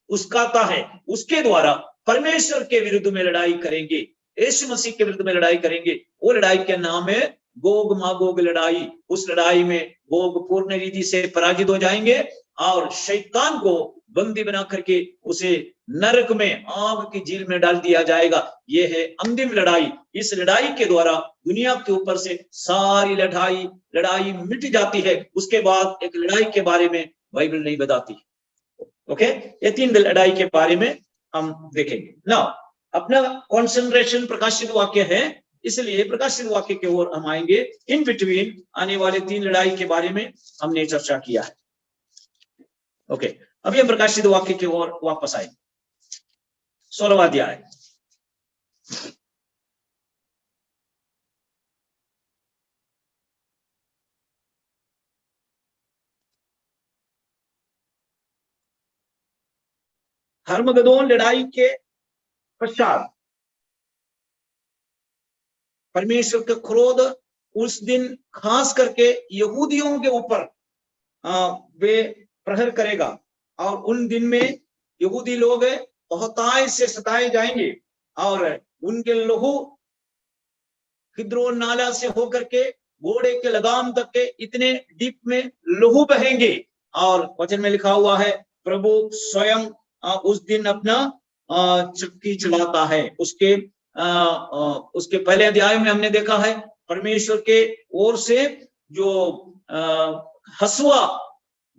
उसकाता है, उसके द्वारा परमेश्वर के विरुद्ध में लड़ाई करेंगे, यीशु मसीह के विरुद्ध में लड़ाई करेंगे। वो लड़ाई का नाम है गोग मागोग लड़ाई। उस लड़ाई में गोग पूर्ण रीति से पराजित हो जाएंगे और शैतान को बंदी बना करके उसे नरक में, आग की झील में डाल दिया जाएगा। यह है अंतिम लड़ाई। इस लड़ाई के द्वारा दुनिया के ऊपर से सारी लड़ाई मिट जाती है। उसके बाद एक लड़ाई के बारे में बाइबल नहीं बताती। ओके, ये 3 लड़ाई के बारे में हम देखेंगे। नाउ अपना कंसंट्रेशन प्रकाशित वाक्य है, इसलिए प्रकाशित वाक्य की ओर हम आएंगे। इन बिटवीन आने वाले 3 लड़ाई के बारे में हमने चर्चा किया है। ओके, अभी हम प्रकाशित वाक्य की ओर वापस आए। 16वां अध्याय। हर्मगदोन लड़ाई के पश्चात परमेश्वर का क्रोध उस दिन खास करके यहूदियों के ऊपर वे प्रहर करेगा और उन दिन में यहूदी लोग बहुतायत से सताए जाएंगे और उनके लहू किद्रोन नाला से होकर के घोड़े के लगाम तक के इतने डीप में लहू बहेंगे। और वचन में लिखा हुआ है प्रभु स्वयं उस दिन अपना चक्की चलाता है। उसके पहले अध्याय में हमने देखा है परमेश्वर के ओर से जो हसुआ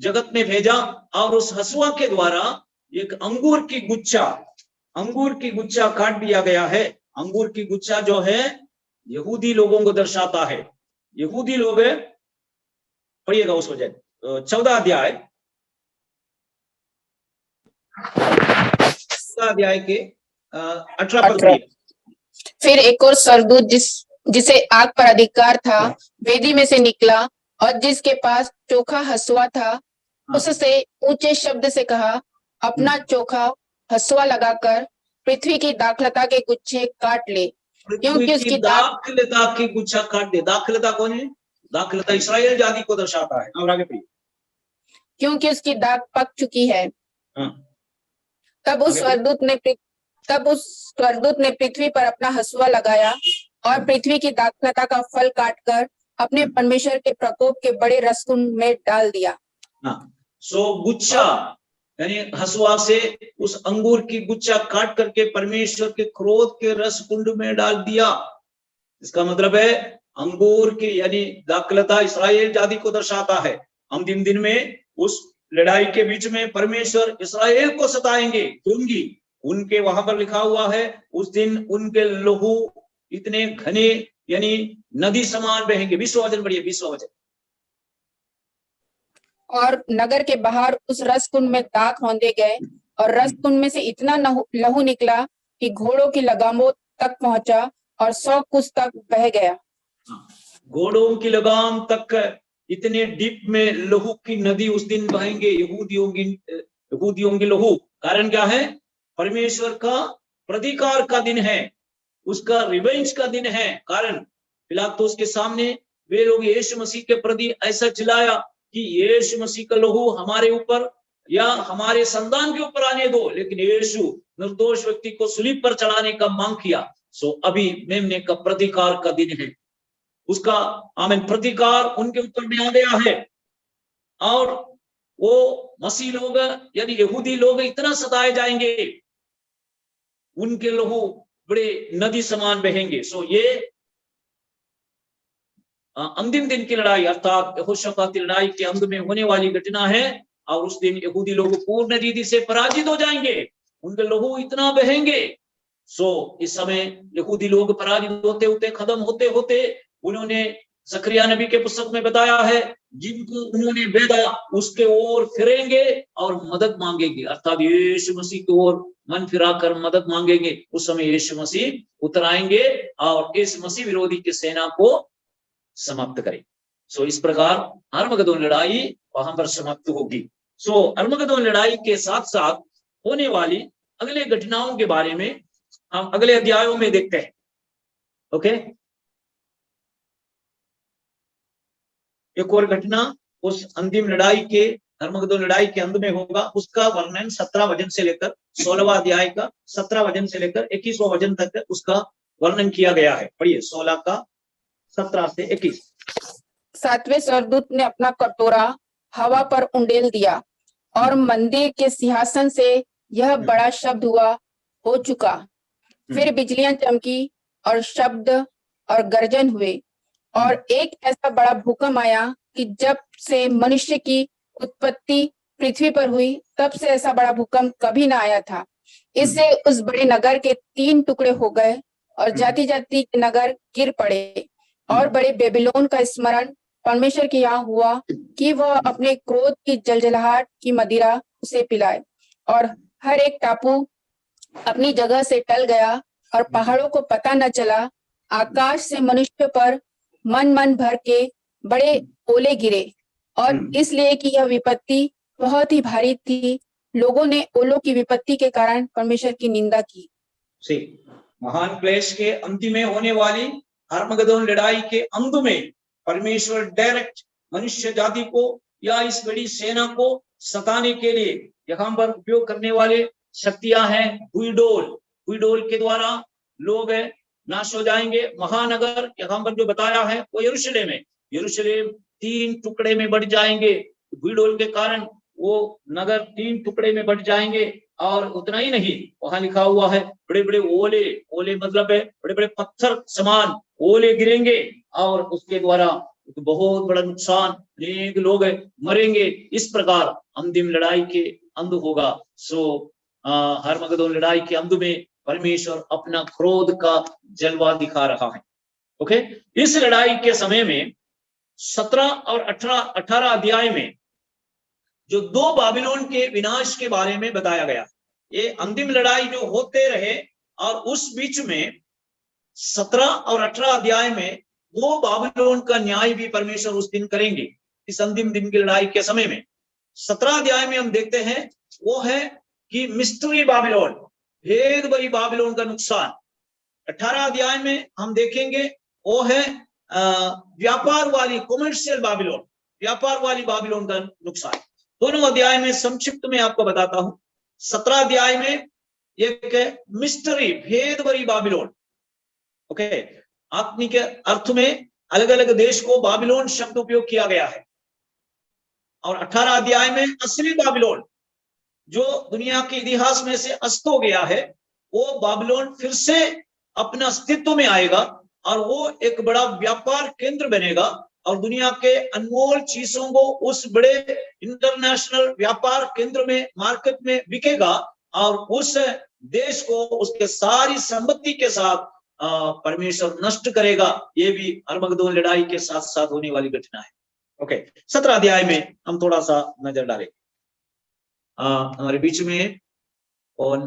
जगत में भेजा और उस हसुआ के द्वारा एक अंगूर की गुच्छा काट दिया गया है। अंगूर की गुच्छा जो है यहूदी लोगों को दर्शाता है। यहूदी लोग, पढ़िएगा उस वजह 14 अध्याय के 18 पद। फिर एक और स्वर्गदूत जिसे आग पर अधिकार था वेदी में से निकला और जिसके पास चोखा हसुआ था उससे ऊंचे शब्द से कहा, अपना चोखा हसुआ लगाकर पृथ्वी की दाखलता के गुच्छे काट ले, क्योंकि उसकी दाखलता की गुच्छा काट दे। दाखलता कौन है? दाखलता इस्राएल जाति को दर्शाता है। और आगे पढ़िए। क्योंकि उसकी दाख पक चुकी है। तब उस स्वर्गदूत ने पृथ्वी पर अपना हसुआ लगाया और पृथ्वी की दाखलता का फल काटकर अपने परमेश्वर के प्रकोप के बड़े रसकुंड में डाल दिया। सो गुच्छा यानी हसुआ से उस अंगूर की गुच्छा काट करके परमेश्वर के क्रोध के रस कुंड में डाल दिया। इसका मतलब है अंगूर की यानी दाखलता इस्राएल जाति को दर्शाता है। अंतिम दिन में उस लड़ाई के बीच में परमेश्वर इस्राएल को सताएंगे, क्योंकि उनके वहां पर लिखा हुआ है उस दिन उनके लहू इतने घने यानी नदी समान बहेंगे। 20वां वचन पढ़िए, 20वां वचन। और नगर के बाहर उस रस कुंड में दाख रौंदे गए और रस कुंड में से इतना लहू निकला कि घोड़ों की लगामों तक पहुंचा और 100 कुस तक बह गया। घोड़ों की लगाम तक इतने डीप में लहू की नदी उस दिन बहेंगे। यहूदियों की लहू। कारण क्या है? परमेश्वर का प्रतिकार का दिन है, उसका रिवेंज का दिन है। कारण पिलातुस के सामने वे लोग यीशु मसीह के प्रति ऐसा चिल्लाया कि यीशु मसीह का लहू हमारे ऊपर या हमारे संतान के ऊपर आने दो, लेकिन यीशु निर्दोष व्यक्ति को सूलीब पर चढ़ाने का मांग किया। सो अभी मेमने का प्रतिकार का दिन है, उसका आमीन प्रतिकार उनके ऊपर में आ गया है। और वो मसीह लोग यानी यहूदी लोग इतना सताए जाएंगे, उनके लहू बड़े नदी समान बहेंगे। सो ये अंतिम दिन की लड़ाई अर्थात यहोशापात की लड़ाई के अंत में होने वाली घटना है। और उस दिन यहूदी लोग पूर्ण रीति से पराजित हो जाएंगे, उनके लहू इतना बहेंगे। सो इस समय यहूदी लोग पराजित होते होते खत्म होते होते उन्होंने जकरिया नबी के पुस्तक में बताया है, जिनको उन्होंने भेदा उसके ओर फिरेंगे और मदद मांगेंगे, अर्थात यीशु मसीह की ओर मन फिराकर मदद मांगेंगे। उस समय यीशु मसीह उतर आएंगे और इस मसीह विरोधी की सेना को समाप्त करें। सो इस प्रकार अर्मगदोन लड़ाई वहां पर समाप्त होगी। सो अर्मगदोन लड़ाई के साथ साथ होने वाली अगले घटनाओं के बारे में हम अगले अध्यायों में देखते हैं। ओके, एक और घटना उस अंतिम लड़ाई के अर्मगदोन लड़ाई के अंत में होगा, उसका वर्णन 17 वचन से लेकर 16वां अध्याय का 17 वचन से लेकर 21वां वचन तक उसका वर्णन किया गया है। पढ़िए 16 का 17 से 21। सातवें स्वर्गदूत ने अपना कटोरा हवा पर उंडेल दिया और मंदिर के सिंहासन से यह बड़ा शब्द हुआ, हो चुका। फिर बिजलियां चमकी और शब्द और गर्जन हुए और एक ऐसा बड़ा भूकंप आया कि जब से मनुष्य की उत्पत्ति पृथ्वी पर हुई तब से ऐसा बड़ा भूकंप कभी ना आया था। इससे उस बड़े नगर के 3 टुकड़े हो गए और जाति जाति के नगर गिर पड़े। और बड़े बेबीलोन का स्मरण परमेश्वर के यहाँ हुआ कि वह अपने क्रोध की जलजलाहट की मदिरा उसे पिलाए। और हर एक टापू अपनी जगह से टल गया और पहाड़ों को पता न चला। आकाश से मनुष्य पर मन मन भर के बड़े ओले गिरे, और इसलिए कि यह विपत्ति बहुत ही भारी थी, लोगों ने ओलों की विपत्ति के कारण परमेश्वर की निंदा की। महान क्लेश के अंतिम में होने वाली अर्मगदोन लड़ाई के अंत में परमेश्वर डायरेक्ट मनुष्य जाति को या इस बड़ी सेना को सताने के लिए यहाँ पर उपयोग करने वाले शक्तियां हैं भूडोल। भूडोल के द्वारा लोग नाश हो जाएंगे। महानगर यहाँ पर जो बताया है वो यरूशलेम है। यरूशलेम 3 टुकड़े में बढ़ जाएंगे। भूडोल के कारण वो नगर 3 टुकड़े में बढ़ जाएंगे। और उतना ही नहीं, वहां लिखा हुआ है बड़े बड़े ओले, ओले मतलब है बड़े बड़े पत्थर समान ओले गिरेंगे और उसके द्वारा बहुत बड़ा नुकसान, अनेक लोग मरेंगे। इस प्रकार अंतिम लड़ाई के अंत होगा। सो अर्मगदोन लड़ाई के अंत में परमेश्वर अपना क्रोध का जलवा दिखा रहा है। ओके, इस लड़ाई के समय में 17 और 18 अध्याय में जो 2 बाबिलोन के विनाश के बारे में बताया गया, ये अंतिम लड़ाई जो होते रहे और उस बीच में 17 और 18 अध्याय में 2 बाबिलोन का न्याय भी परमेश्वर उस दिन करेंगे। इस अंतिम दिन की लड़ाई के समय में 17 अध्याय में हम देखते हैं वो है कि मिस्ट्री बाबिलोन, भेद भरी बाबिलोन का नुकसान। 18 अध्याय में हम देखेंगे वो है व्यापार वाली कॉमर्शियल बाबिलोन, व्यापार वाली बाबिलोन का नुकसान। दोनों अध्याय में संक्षिप्त में आपको बताता हूं। 17 अध्याय में एक मिस्ट्री भेद भरी बाबिलोन, ओके, आत्मिक अर्थ में अलग अलग देश को बाबिलोन शब्द उपयोग किया गया है। और 18 अध्याय में असली बाबिलोन जो दुनिया के इतिहास में से अस्त हो गया है, वो बाबिलोन फिर से अपना अस्तित्व में आएगा और वो एक बड़ा व्यापार केंद्र बनेगा और दुनिया के अनमोल चीजों को उस बड़े इंटरनेशनल व्यापार केंद्र में, मार्केट में बिकेगा और उस देश को उसके सारी संपत्ति के साथ परमेश्वर नष्ट करेगा। ये भी अर्मगदोन लड़ाई के साथ साथ होने वाली घटना है। ओके, 17 अध्याय में हम थोड़ा सा नजर डालें। हमारे बीच में कौन?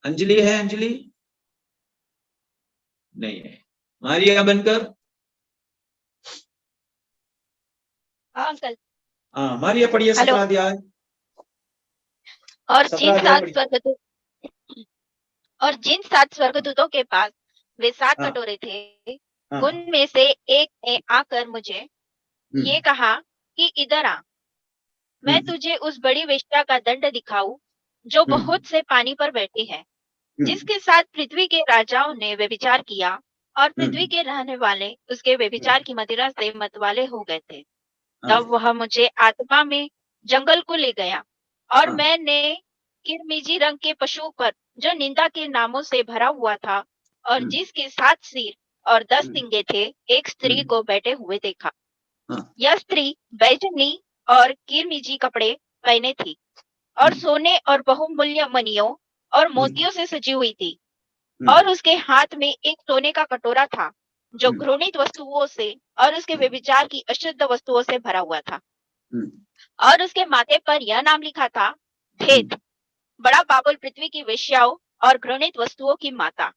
अंजलि है? अंजलि नहीं है। मारिया बनकर? अंकल। मारिया पढ़िए 17 अध्याय। और इन 7 स्वर्गदूत और जिन 7 स्वर्गदूतों के पास वे 7 हाँ। कटोरे थे, हाँ, उनमें से एक ने आकर मुझे ये कहा कि इधर आ, मैं तुझे उस बड़ी वेश्या का दंड दिखाऊं जो बहुत से पानी पर बैठी है, जिसके साथ पृथ्वी के राजाओं ने व्यभिचार किया और पृथ्वी के रहने वाले उसके व्यभिचार की मदिरा से मतवाले हो गए थे। तब वह मुझे आत्मा में जंगल को ले गया और हाँ। मैंने किरमिजी रंग के पशु पर जो निंदा के नामों से भरा हुआ था और जिसके 7 सिर और 10 सींगे थे, एक स्त्री को बैठे हुए देखा। हाँ। यह स्त्री बैजनी और किरमिजी कपड़े पहने थी और सोने और बहुमूल्य मणियों और मोतियों से सजी हुई थी, और उसके हाथ में एक सोने का कटोरा था जो घृणित वस्तुओं से और उसके व्यभिचार की अशुद्ध वस्तुओं से भरा हुआ था, और उसके माथे पर यह नाम लिखा था, भेद, बड़ा बाबुल, पृथ्वी की वेश्याओं और घृणित वस्तुओं की माता।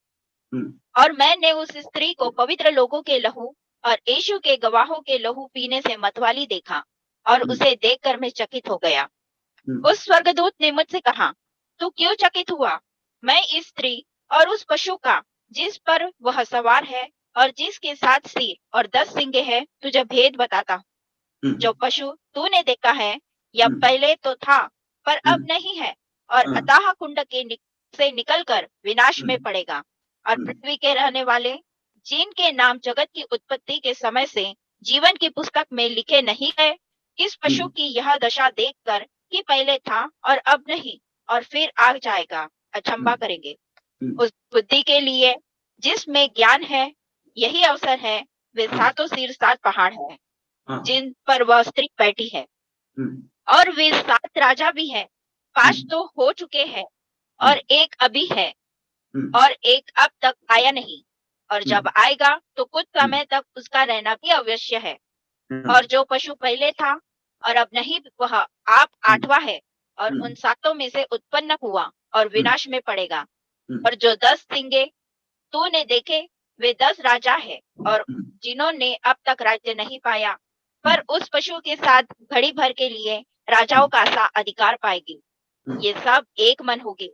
और मैंने उस स्त्री को पवित्र लोगों के लहू और यीशु के गवाहों के लहू पीने से मतवाली देखा, और उसे देखकर मैं चकित हो गया। उस स्वर्गदूत ने मुझसे कहा, तू क्यों चकित हुआ? मैं इस स्त्री और उस पशु का जिस पर वह सवार है और जिसके 7 सिर और 10 सींगे हैं, तुझे भेद बताता हूँ। जो पशु तूने देखा है, यह पहले तो था पर अब नहीं है, और अथाह कुंड से निकलकर विनाश में पड़ेगा। और पृथ्वी के रहने वाले जिनके नाम जगत की उत्पत्ति के समय से जीवन की पुस्तक में लिखे नहीं गए, इस पशु की यह दशा देखकर कि पहले था और अब नहीं और फिर आ जाएगा, अचंभा करेंगे। उस बुद्धि के लिए जिसमें ज्ञान है, यही अवसर है। वे 7 सिर 7 पहाड़ है जिन पर वह स्त्री बैठी है, और वे 7 राजा भी है। 5 तो हो चुके हैं और एक अभी है, और एक अब तक आया नहीं, और जब आएगा तो कुछ समय तक उसका रहना भी अवश्य है। और जो पशु पहले था और अब नहीं, वह आप 8वां है, और उन 7 में से उत्पन्न हुआ और विनाश में पड़ेगा। और जो 10 सींगे तूने देखे, वे 10 राजा है, और जिन्होंने अब तक राज्य नहीं पाया, पर उस पशु के साथ घड़ी भर के लिए राजाओं का सा अधिकार पाएगी। ये सब एक मन होंगे,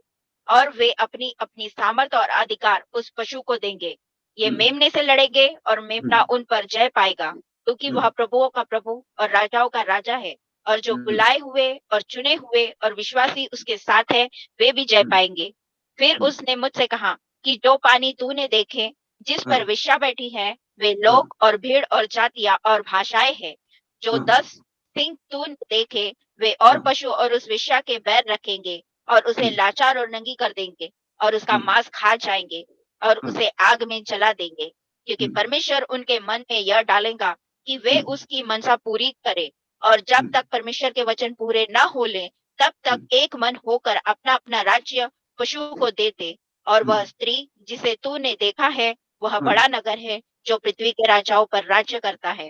और वे अपनी अपनी सामर्थ और अधिकार उस पशु को देंगे। ये मेमने से लड़ेंगे, और मेमना उन पर जय पाएगा, क्योंकि वह प्रभुओं का प्रभु और राजाओं का राजा है। और जो बुलाए हुए और चुने हुए और विश्वासी उसके साथ है, वे भी जय पाएंगे। फिर उसने मुझसे कहा कि जो पानी तूने देखे जिस पर वेश्या बैठी है, वे लोग और भीड़ और जातियां और भाषाएं हैं। जो 10 सिंह तूने देखे, वे और पशु और उस वेश्या के बैर रखेंगे और उसे लाचार और नंगी कर देंगे, और उसका मांस खा जाएंगे और उसे आग में जला देंगे, क्योंकि परमेश्वर उनके मन में यह डालेगा कि वे उसकी मनसा पूरी करे। और जब तक परमेश्वर के वचन पूरे न हो ले, तब तक एक मन होकर अपना अपना राज्य पशु को देते। और वह स्त्री जिसे तूने देखा है, वह बड़ा नगर है जो पृथ्वी के राजाओं पर राज्य करता है।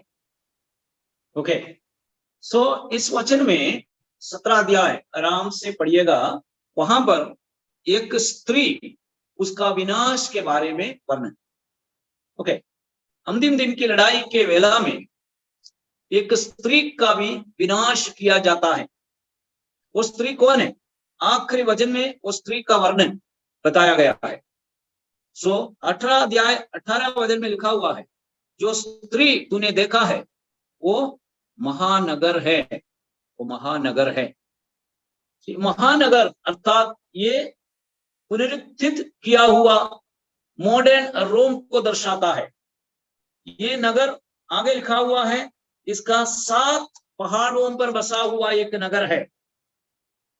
ओके, सो इस वचन में 17 अध्याय आराम से पढ़िएगा। वहां पर एक स्त्री, उसका विनाश के बारे में वर्णन। ओके, अंतिम दिन की लड़ाई के वेला में एक स्त्री का भी विनाश किया जाता है। वो स्त्री कौन है? आखिरी वचन में वो स्त्री का वर्णन बताया गया है। सो 18 अध्याय 18 वचन में लिखा हुआ है, जो स्त्री तूने देखा है वो महानगर है, वो महानगर है। महानगर अर्थात ये पुनरुत्थित किया हुआ मॉडर्न रोम को दर्शाता है। ये नगर आगे लिखा हुआ है, इसका 7 पहाड़ों पर बसा हुआ एक नगर है।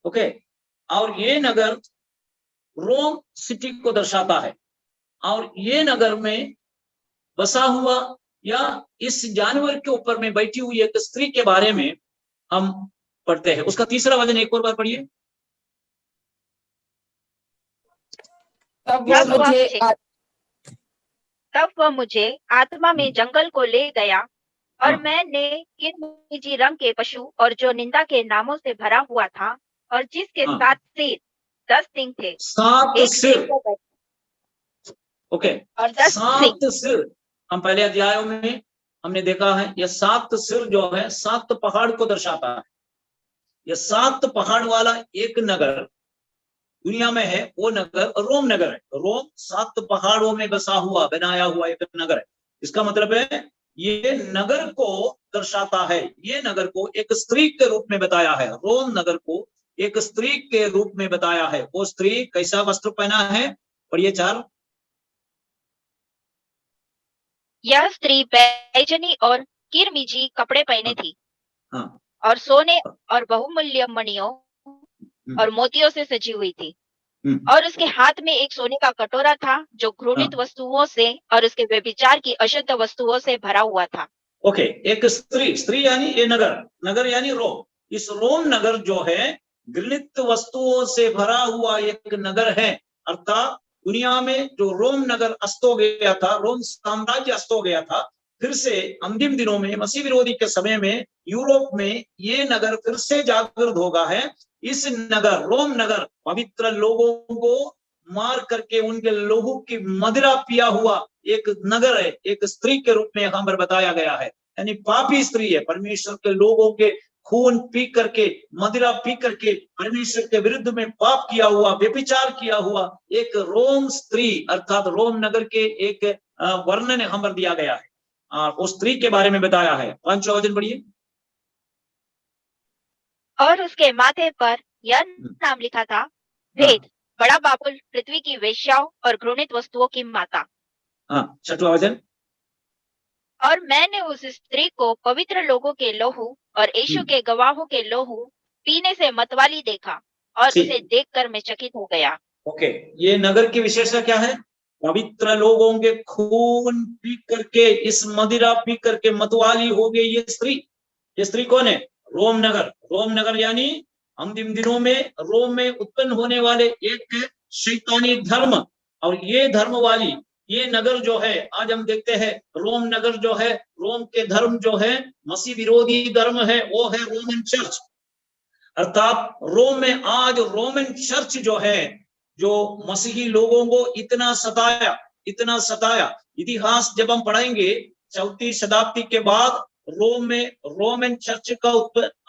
ओके, और ये नगर रोम सिटी को दर्शाता है। और ये नगर में बसा हुआ या इस जानवर के ऊपर में बैठी हुई एक स्त्री के बारे में हम पढ़ते हैं। उसका तीसरा वचन एक और बार पढ़िए। तब वह मुझे आत्मा में जंगल को ले गया, और मैंने किरमिजी रंग के पशु और जो निंदा के नामों से भरा हुआ था और जिसके 7 सिर 10 सींग थे, 7 सिर। ओके, और 10 7 सिर हम पहले अध्यायों में हमने देखा है। यह 7 सिर जो है 7 पहाड़ को दर्शाता है। यह 7 पहाड़ वाला एक नगर दुनिया में है वो नगर रोम नगर है। रोम 7 पहाड़ों में बसा हुआ बनाया हुआ एक नगर है। इसका मतलब है ये नगर को दर्शाता है, ये नगर को एक स्त्री के रूप में बताया है। रोम नगर को एक स्त्री के रूप में बताया है। वो स्त्री कैसा वस्त्र पहना है? पढ़िए 4। यह स्त्री बैजनी और किरमिजी कपड़े पहने थी हाँ और सोने और बहुमूल्य मणियों और मोतियों से सजी हुई थी और उसके हाथ में एक सोने का कटोरा था जो घृणित वस्तुओं से और उसके व्यभिचार की अशुद्ध वस्तुओं से भरा हुआ था। ओके, एक स्त्री, स्त्री यानी ये नगर, नगर यानी रोम। इस रोम नगर जो है घृणित वस्तुओं से भरा हुआ एक नगर है। अर्थात दुनिया में जो रोम नगर अस्त हो गया था, रोम साम्राज्य अस्त हो गया था, फिर से अंतिम दिनों में मसीह विरोधी के समय में यूरोप में ये नगर फिर से जागृत होगा है। इस नगर, रोम नगर, पवित्र लोगों को मार करके उनके लोगों की मदिरा पिया हुआ एक नगर है, एक स्त्री के रूप में यहाँ पर बताया गया है। यानी पापी स्त्री है, परमेश्वर के लोगों के खून पी करके, मदिरा पी करके परमेश्वर के विरुद्ध में पाप किया हुआ, व्यभिचार किया हुआ एक रोम स्त्री अर्थात रोम नगर के एक वर्णन यहाँ पर दिया गया है और उस स्त्री के बारे में बताया है। 5वां वचन पढ़िए। और उसके माथे पर यह नाम लिखा था, भेद, बड़ा बाबुल, पृथ्वी की वेश्याओं और घृणित वस्तुओं की माता। 6वां वचन। और मैंने उस स्त्री को पवित्र लोगों के लहू और यीशु के गवाहों के लहू पीने से मतवाली देखा और उसे देखकर मैं चकित हो गया। ओके, ये नगर की विशेषता क्या है? पवित्र लोगों के खून पी करके, इस मदिरा पी करके मतवाली हो गई ये स्त्री। ये स्त्री कौन है? रोम नगर। रोम नगर यानी अंतिम दिनों में रोम में उत्पन्न होने वाले एक शैतानी धर्म, और ये धर्म वाली ये नगर जो है, आज हम देखते हैं रोम नगर जो है, रोम के धर्म जो है मसीह विरोधी धर्म है, वो है रोमन चर्च। अर्थात रोम में आज रोमन चर्च जो है, जो मसीही लोगों को इतना सताया, इतना सताया। इतिहास जब हम पढ़ेंगे 4वीं शताब्दी के बाद रोम में रोमन चर्च का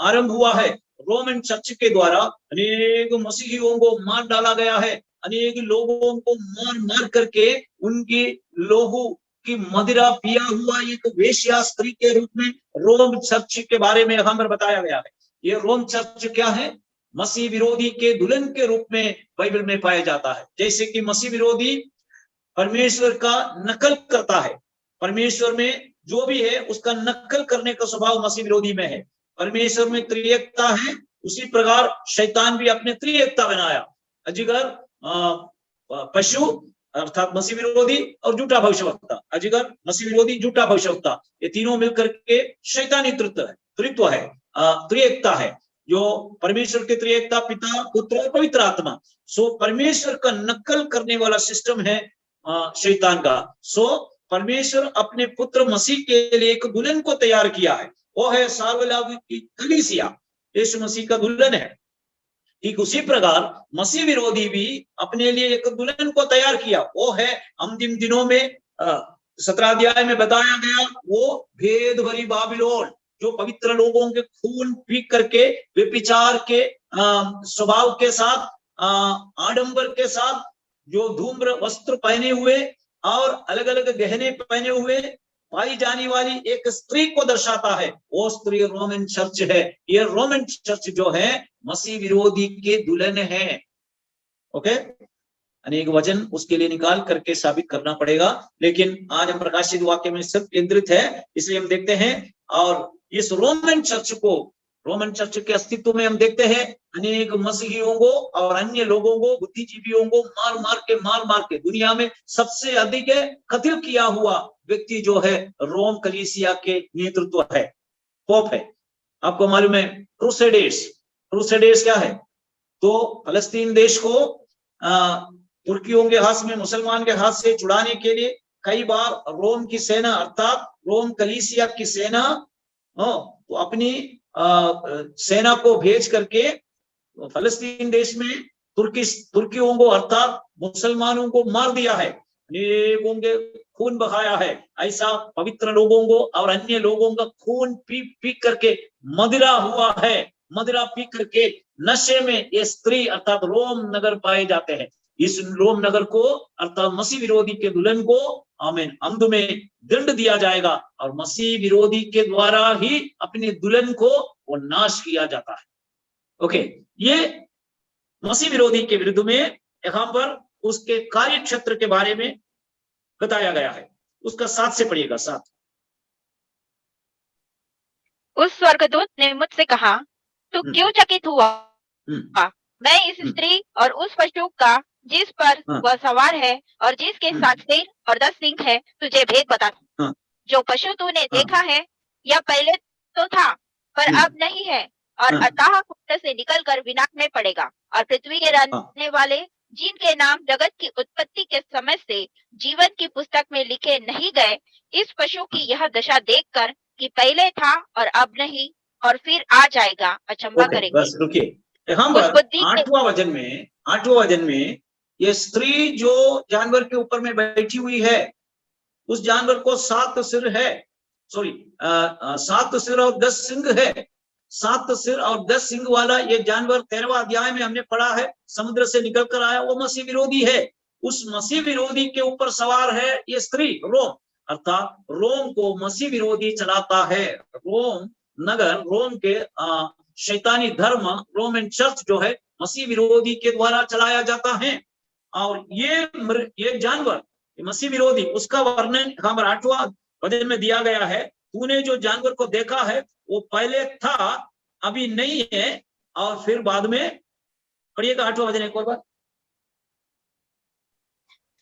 आरंभ हुआ है। रोमन चर्च के द्वारा अनेक मसीहियों को मार डाला गया है, अनेक लोगों को मार मार करके उनकी लोहू की मदिरा पिया हुआ एक वेश्या स्त्री के रूप में रोम चर्च के बारे में यहाँ पर बताया गया है। ये रोम चर्च क्या है? मसीह विरोधी के दुल्हन के रूप में बाइबल में पाया जाता है। जैसे कि मसीह विरोधी परमेश्वर का नकल करता है, परमेश्वर में जो भी है उसका नकल करने का स्वभाव मसीह विरोधी में है। परमेश्वर में त्रिएकता है, उसी प्रकार शैतान भी अपने त्रिएकता बनाया, अजगर, पशु अर्थात मसीह विरोधी और झूठा भविष्यवक्ता। अजगर, मसीह विरोधी, झूठा भविष्यवक्ता, ये तीनों मिलकर के शैतानी त्रित्व है, त्रिएकता है, जो परमेश्वर के त्रिएकता पिता, पुत्र और पवित्र आत्मा। सो परमेश्वर का नकल करने वाला सिस्टम है शैतान का। सो परमेश्वर अपने पुत्र मसीह के लिए एक दुल्हन को तैयार किया है, वो है सार्वलौकिक कलीसिया, यीशु मसीह का दुल्हन है। ठीक उसी प्रकार मसीह विरोधी भी अपने लिए एक दुल्हन को तैयार किया, वो है अंतिम दिनों में 17 अध्याय में बताया गया वो भेद भरी बाबिलोन, जो पवित्र लोगों के खून पी करके व्यभिचार के स्वभाव के साथ, आडंबर के साथ, जो धूम्र वस्त्र पहने हुए और अलग अलग गहने पहने हुए पाई जाने वाली एक स्त्री को दर्शाता है। वो स्त्री रोमन चर्च है। ये रोमन चर्च जो है मसीह विरोधी के दुल्हन है। ओके, अनेक वचन उसके लिए निकाल करके साबित करना पड़ेगा, लेकिन आज हम प्रकाशित वाक्य में सिर्फ केंद्रित है, इसलिए हम देखते हैं। और इस रोमन चर्च को, रोमन चर्च के अस्तित्व में हम देखते हैं अनेक मसीहियों को और अन्य लोगों को, बुद्धिजीवियों को मार मार के दुनिया में सबसे अधिक कत्ल किया हुआ व्यक्ति जो है रोम कलीसिया के नेतृत्व है, पोप है। आपको मालूम है क्रूसेडर्स क्या है? तो फलस्तीन देश को तुर्कियों के हाथ में, मुसलमान के हाथ से छुड़ाने के लिए कई बार रोम की सेना अर्थात रोम कलीसिया की सेना तो अपनी सेना को भेज करके फलस्तीन देश में तुर्कियों को अर्थात मुसलमानों को मार दिया है, अनेकों के खून बहाया है। ऐसा पवित्र लोगों को और अन्य लोगों का खून पी करके मदिरा हुआ है, मदिरा पी करके नशे में ये स्त्री अर्थात रोम नगर पाए जाते हैं। इस रोम नगर को अर्थात मसीह विरोधी के दुल्हन को आमीन अंत में दंड दिया जाएगा और मसीह विरोधी के द्वारा ही अपने दुल्हन को वो नाश किया जाता है। ओके, ये मसीह विरोधी के विरुद्ध में यहाँ पर उसके कार्य क्षेत्र के बारे में बताया गया है। उसका 7 से पढ़िएगा। 7 उस स्वर्गदूत ने मुझसे कहा, तू क्यों चकित हुआ? मैं इस स्त्री और उस पशु का जिस पर वह सवार है और जिसके 7 सिर और 10 सींग है तुझे भेद बताता। जो पशु तूने देखा है यह पहले तो था पर अब नहीं है और अथाह कुंड से निकलकर विनाश में पड़ेगा और पृथ्वी के रहने वाले जिनके नाम जगत की उत्पत्ति के समय से जीवन की पुस्तक में लिखे नहीं गए, इस पशु की यह दशा देखकर कि पहले था और अब नहीं और फिर आ जाएगा, अचंभा करेंगे। बस रुकिए, यहाँ पर 8वां वचन में ये स्त्री जो जानवर के ऊपर में बैठी हुई है, उस जानवर को 7 सिर है, 7 सिर और 10 सिंग है। 7 सिर और 10 सिंग वाला ये जानवर 13वां अध्याय में हमने पढ़ा है, समुद्र से निकल कर आया, वो मसीह विरोधी है। उस मसीह विरोधी के ऊपर सवार है ये स्त्री रोम, अर्थात रोम को मसीह विरोधी चलाता है। रोम नगर, रोम के शैतानी धर्म, रोमन चर्च जो है मसीह विरोधी के द्वारा चलाया जाता है। और ये जानवर मसीह विरोधी, उसका वर्णन यहाँ पर 8वां वचन में दिया गया है। तूने जो जानवर को देखा है वो पहले था, अभी नहीं है और फिर बाद में। पढ़िएगा 8वां वचन एक और बार।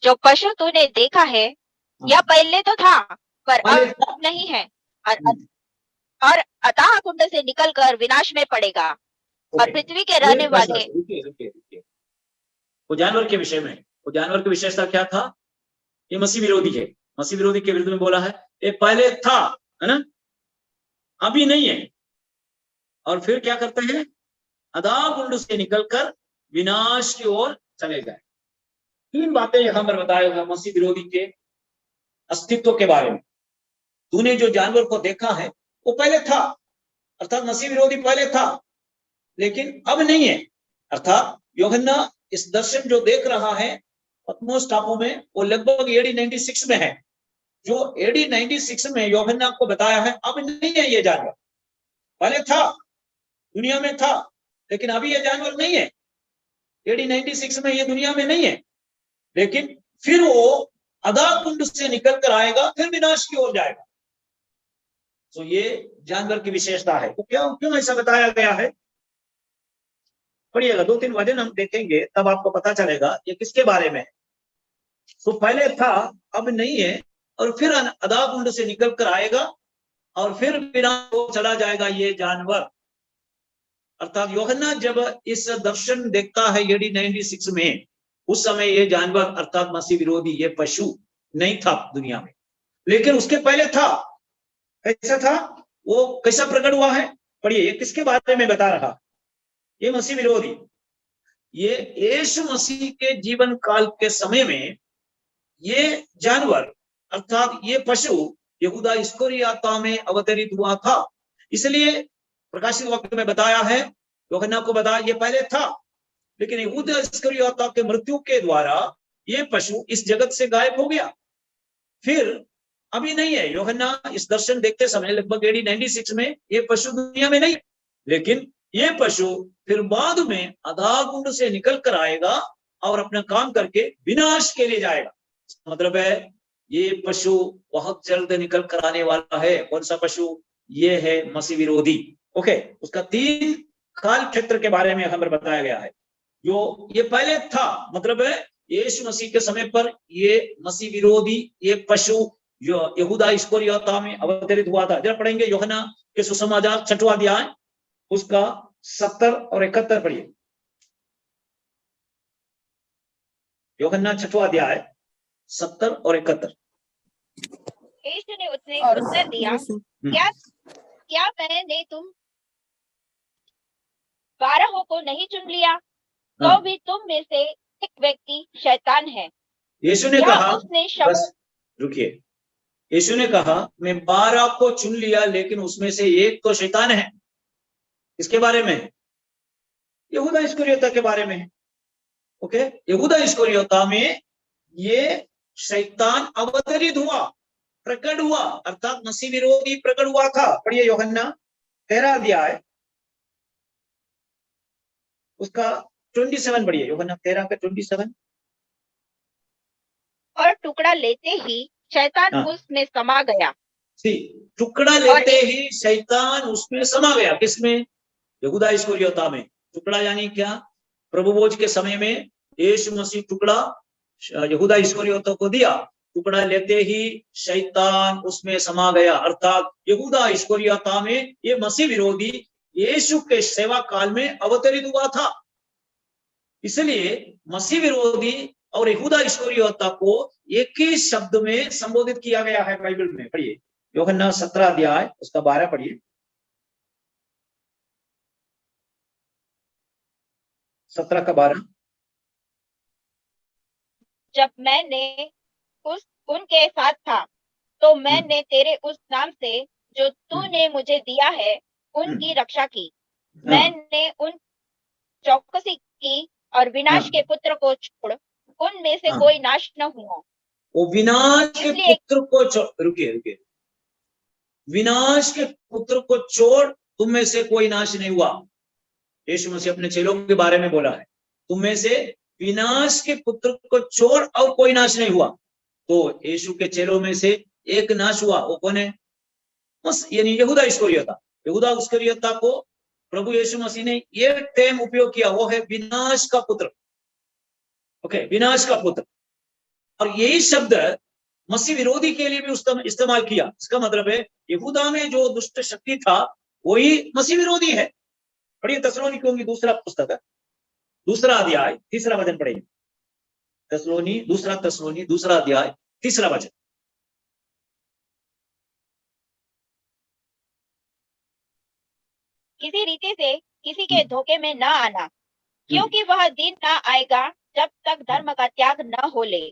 जो पशु तूने देखा है यह पहले तो था पर अब नहीं है और अथाह कुंड से निकलकर विनाश में पड़ेगा और पृथ्वी के रहने वाले। रुकिए, वो जानवर के विषय में, वो जानवर की विशेषता क्या था? ये मसीह विरोधी है। मसीह विरोधी के विरुद्ध में बोला है ये पहले था, है ना, अभी नहीं है और फिर क्या करते हैं? अथाह कुंड से निकलकर विनाश की ओर चले गए। 3 बातें यहां पर बताए हुए मसीह विरोधी के अस्तित्व के बारे में। तूने जो जानवर को देखा है वो पहले था, अर्थात मसीह विरोधी पहले था लेकिन अब नहीं है। अर्थात यूहन्ना इस दर्शन जो देख रहा है पतमोस टापू में, वो लगभग AD 96 में है। जो AD 96 में यूहन्ना को बताया है, अब नहीं है ये जानवर। पहले था, दुनिया में था, लेकिन अभी ये जानवर नहीं है। AD 96 में ये दुनिया में नहीं है, लेकिन फिर वो अथाह कुंड से निकल कर आएगा, फिर विनाश की ओर जाएगा। तो ये जानवर की विशेषता है। तो क्यों ऐसा बताया गया है? पढ़िएगा, 2-3 वचन हम देखेंगे तब आपको पता चलेगा ये किसके बारे में है। तो पहले था, अब नहीं है और फिर अथाह कुंड से निकल कर आएगा और फिर विनाश को चला जाएगा ये जानवर। अर्थात यूहन्ना जब इस दर्शन देखता है AD 96 में, उस समय ये जानवर अर्थात मसीह विरोधी ये पशु नहीं था दुनिया में, लेकिन उसके पहले था। कैसा था वो? कैसा प्रकट हुआ है? पढ़िए, ये किसके बारे में बता रहा? ये मसीह विरोधी। ये यीशु मसीह के जीवन काल के समय में ये जानवर अर्थात ये पशु यहूदा इस्करियोता में अवतरित हुआ था। इसलिए प्रकाशित वाक्य में बताया है, यूहन्ना को बताया ये पहले था, लेकिन यहूदा इस्करियोता के मृत्यु के द्वारा ये पशु इस जगत से गायब हो गया। फिर अभी नहीं है। यूहन्ना इस दर्शन देखते समय लगभग AD 96 में ये पशु दुनिया में नहीं, लेकिन ये पशु फिर बाद में अथाह कुंड से निकल कर आएगा और अपना काम करके विनाश के लिए जाएगा। मतलब है ये पशु बहुत जल्द निकल कर आने वाला है। कौन सा पशु? ये है मसीह विरोधी। ओके, उसका 3 काल क्षेत्र के बारे में हमें बताया गया है। जो ये पहले था, मतलब है यीशु मसीह के समय पर ये मसीह विरोधी ये पशु जो यहूदा इस्करियोता में अवतरित हुआ था। जरा पढ़ेंगे यूहन्ना के सुसमाचार 6वां अध्याय, उसका 70 और 71 पढ़िए। यूहन्ना 6वां अध्याय 70 और 71। यीशु ने उससे उत्तर दिया, क्या मैंने तुम 12 को नहीं चुन लिया? तो भी तुम में से एक व्यक्ति शैतान है। यीशु ने कहा, उसने बस रुकिए, यीशु ने कहा मैं 12 को चुन लिया, लेकिन उसमें से एक तो शैतान है। इसके बारे में, यहूदा इस्करियोता के बारे में। ओके, यहूदा इस्करियोता में ये शैतान अवतरित हुआ, प्रकट हुआ, अर्थात मसीह विरोधी प्रकट हुआ था। पढ़िए यूहन्ना 13 अध्याय उसका 27 पढ़िए, यूहन्ना 13 का 27। और टुकड़ा लेते ही शैतान हाँ। उसमें समा गया। टुकड़ा लेते ही शैतान उसमें समा गया। किसमें? यहूदा इस्करियोता में। टुकड़ा यानी क्या? प्रभु भोज के समय में यीशु मसीह टुकड़ा यहूदा इस्करियोता को दिया। टुकड़ा लेते ही शैतान उसमें समा गया, अर्थात यहूदा इस्करियोता में ये मसीह विरोधी यीशु के सेवा काल में अवतरित हुआ था। इसलिए मसीह विरोधी और यहूदा इस्करियोता को एक ही शब्द में संबोधित किया गया है बाइबल में। पढ़िए यूहन्ना 17 अध्याय उसका 12 पढ़िए, 17 का 12। जब मैंने उनके साथ था तो मैंने तेरे उस नाम से जो तूने मुझे दिया है उनकी रक्षा की। मैंने उन चौकसी की और विनाश के पुत्र को छोड़ उनमें से कोई नाश न हुआ। वो विनाश के पुत्र को रुकिए, विनाश के पुत्र को छोड़ तुम में से कोई नाश नहीं हुआ। यीशु मसीह अपने चेलों के बारे में बोला है, तुम में से विनाश के पुत्र को छोड़ और कोई नाश नहीं हुआ। तो यीशु के चेलों में से एक नाश हुआ, वो कौन है? यानी यहूदा इस्करियोता। यहूदा इस्करियोता को प्रभु यीशु मसीह ने ये टर्म उपयोग किया, वो है विनाश का पुत्र। ओके, विनाश का पुत्र। और यही शब्द मसीह विरोधी के लिए भी इस्तेमाल किया। इसका मतलब है यहूदा में जो दुष्ट शक्ति था वही मसीह विरोधी है। पढ़िए थिस्सलुनीकियों की दूसरा पुस्तक है, दूसरा अध्याय 3 वचन पढ़िए। थिस्सलुनी दूसरा अध्याय 3 वचन। किसी रीति से किसी के धोखे में न आना, क्योंकि वह दिन न आएगा जब तक धर्म का त्याग न हो ले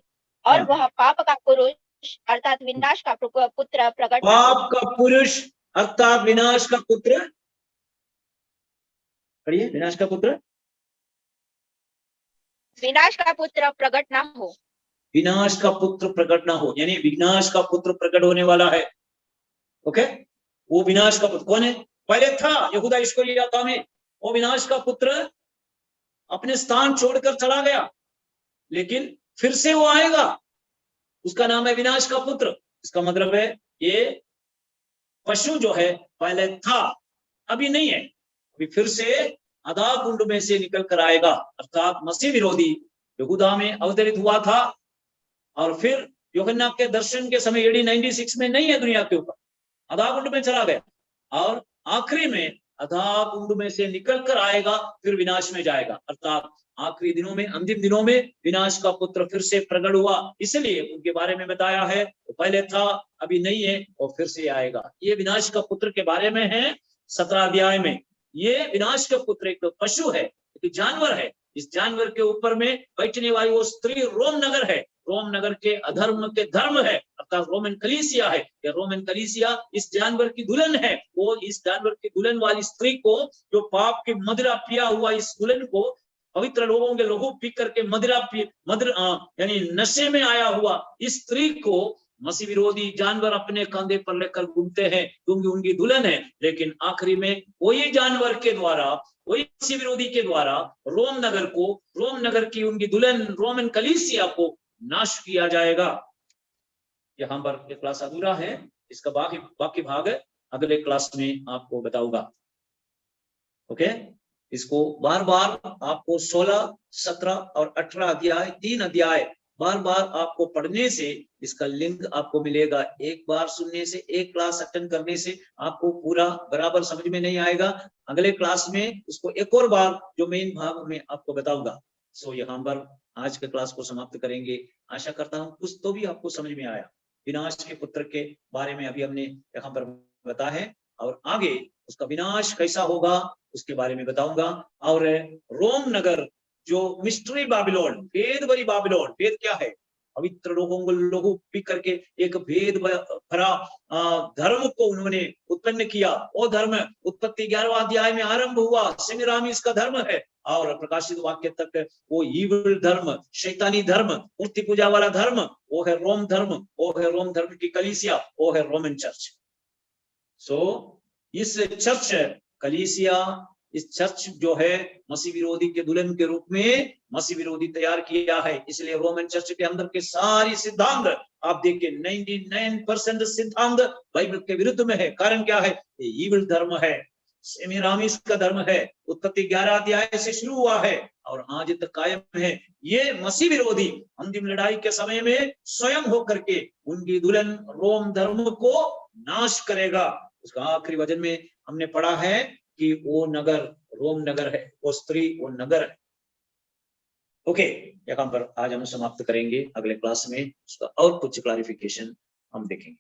और वह पाप का पुरुष अर्थात विनाश का पुत्र प्रकट। पाप का पुरुष अर्थात विनाश का पुत्र, पढ़िए विनाश का पुत्र, विनाश का पुत्र प्रकट ना हो। विनाश का पुत्र प्रकट ना हो, यानी विनाश का पुत्र प्रकट होने वाला है। ओके, वो विनाश का पुत्र कौन है? पहले था यहूदा इस्करियोता में, वो विनाश का पुत्र अपने स्थान छोड़कर चला गया, लेकिन फिर से वो आएगा, उसका नाम है विनाश का पुत्र। इसका मतलब है ये पशु जो है पहले था, अभी नहीं है, अभी फिर से अधा कुंड में से निकल कर आएगा, अर्थात मसीह विरोधी यहूदा में अवतरित हुआ था और फिर यूहन्ना के दर्शन के समय AD 96 में नहीं है दुनिया के ऊपर, अधा कुंड में चला गया और आखिरी में अधा कुंड में से निकल कर आएगा, फिर विनाश में जाएगा, अर्थात आखिरी दिनों में, अंतिम दिनों में विनाश का पुत्र फिर से प्रकट हुआ। इसलिए उनके बारे में बताया है, वो पहले था, अभी नहीं है और फिर से आएगा। ये विनाश का पुत्र के बारे में है 17 अध्याय में। ये विनाश का पुत्र एक पशु है, एक जानवर है। इस जानवर के ऊपर में बैठने वाली वो स्त्री रोम नगर है, रोम नगर के अधर्म के धर्म है, अर्थात रोमन कलीसिया है। या रोमन कलीसिया इस जानवर की दुल्हन है। वो इस जानवर की दुल्हन वाली स्त्री को, जो पाप की मदिरा पिया हुआ इस दुल्हन को, पवित्र लोगों के लहू पी करके मदिरा यानी नशे में आया हुआ इस स्त्री को मसीह विरोधी जानवर अपने कंधे पर लेकर घूमते हैं, क्योंकि उनकी दुल्हन है। लेकिन आखिरी में वही जानवर के द्वारा, वही मसीह विरोधी के द्वारा रोम नगर को, रोम नगर की उनकी दुल्हन रोमन कलीसिया को नाश किया जाएगा। यहाँ पर एक क्लास अधूरा है, इसका बाकी भाग अगले क्लास में आपको बताऊंगा। ओके, इसको बार बार आपको 16, 17 और 18 अध्याय, 3 अध्याय बार बार आपको पढ़ने से इसका लिंक आपको मिलेगा। एक बार सुनने से, एक क्लास अटेंड करने से आपको पूरा बराबर समझ में नहीं आएगा। अगले क्लास में उसको एक और बार जो मेन भाग में आपको बताऊंगा। सो यहाँ पर आज के क्लास को समाप्त करेंगे। आशा करता हूँ कुछ तो भी आपको समझ में आया। विनाश के पुत्र के बारे में अभी हमने यहाँ पर बताया है और आगे उसका विनाश कैसा होगा उसके बारे में बताऊंगा। और रोम नगर जो मिस्ट्री बाबिलोन, भेद भरी बाबिलोन, भेद क्या है? पवित्र लोगों भी करके एक भेद भरा धर्म को उन्होंने उत्पन्न किया। वो धर्म उत्पत्ति 11वां अध्याय में आरंभ हुआ, सेमीरामिस का धर्म है, और प्रकाशित वाक्य तक वो ईविल धर्म, शैतानी धर्म, मूर्ति पूजा वाला धर्म, वो है रोम धर्म, वो है रोम धर्म की कलीसिया, वो है रोमन चर्च। इस चर्च कलीसिया, इस चर्च जो है मसीह विरोधी के दुल्हन के रूप में मसीह विरोधी तैयार किया है। इसलिए रोमन चर्च के अंदर के सारी सिद्धांत आप देखिए 99% सिद्धांत बाइबल के विरुद्ध में है। कारण क्या है? ये ईविल धर्म है, सेमीरामिस का धर्म है, उत्पत्ति 11 अध्याय से शुरू हुआ है और आज तक कायम है। ये मसीह विरोधी अंतिम लड़ाई के समय में स्वयं होकर के उनकी दुल्हन रोम धर्म को नाश करेगा। उसका आखिरी वचन में हमने पढ़ा है कि वो नगर रोम नगर है, वो स्त्री वो नगर है। ओके, यहाँ पर आज हम समाप्त करेंगे। अगले क्लास में उसका और कुछ क्लैरिफिकेशन हम देखेंगे।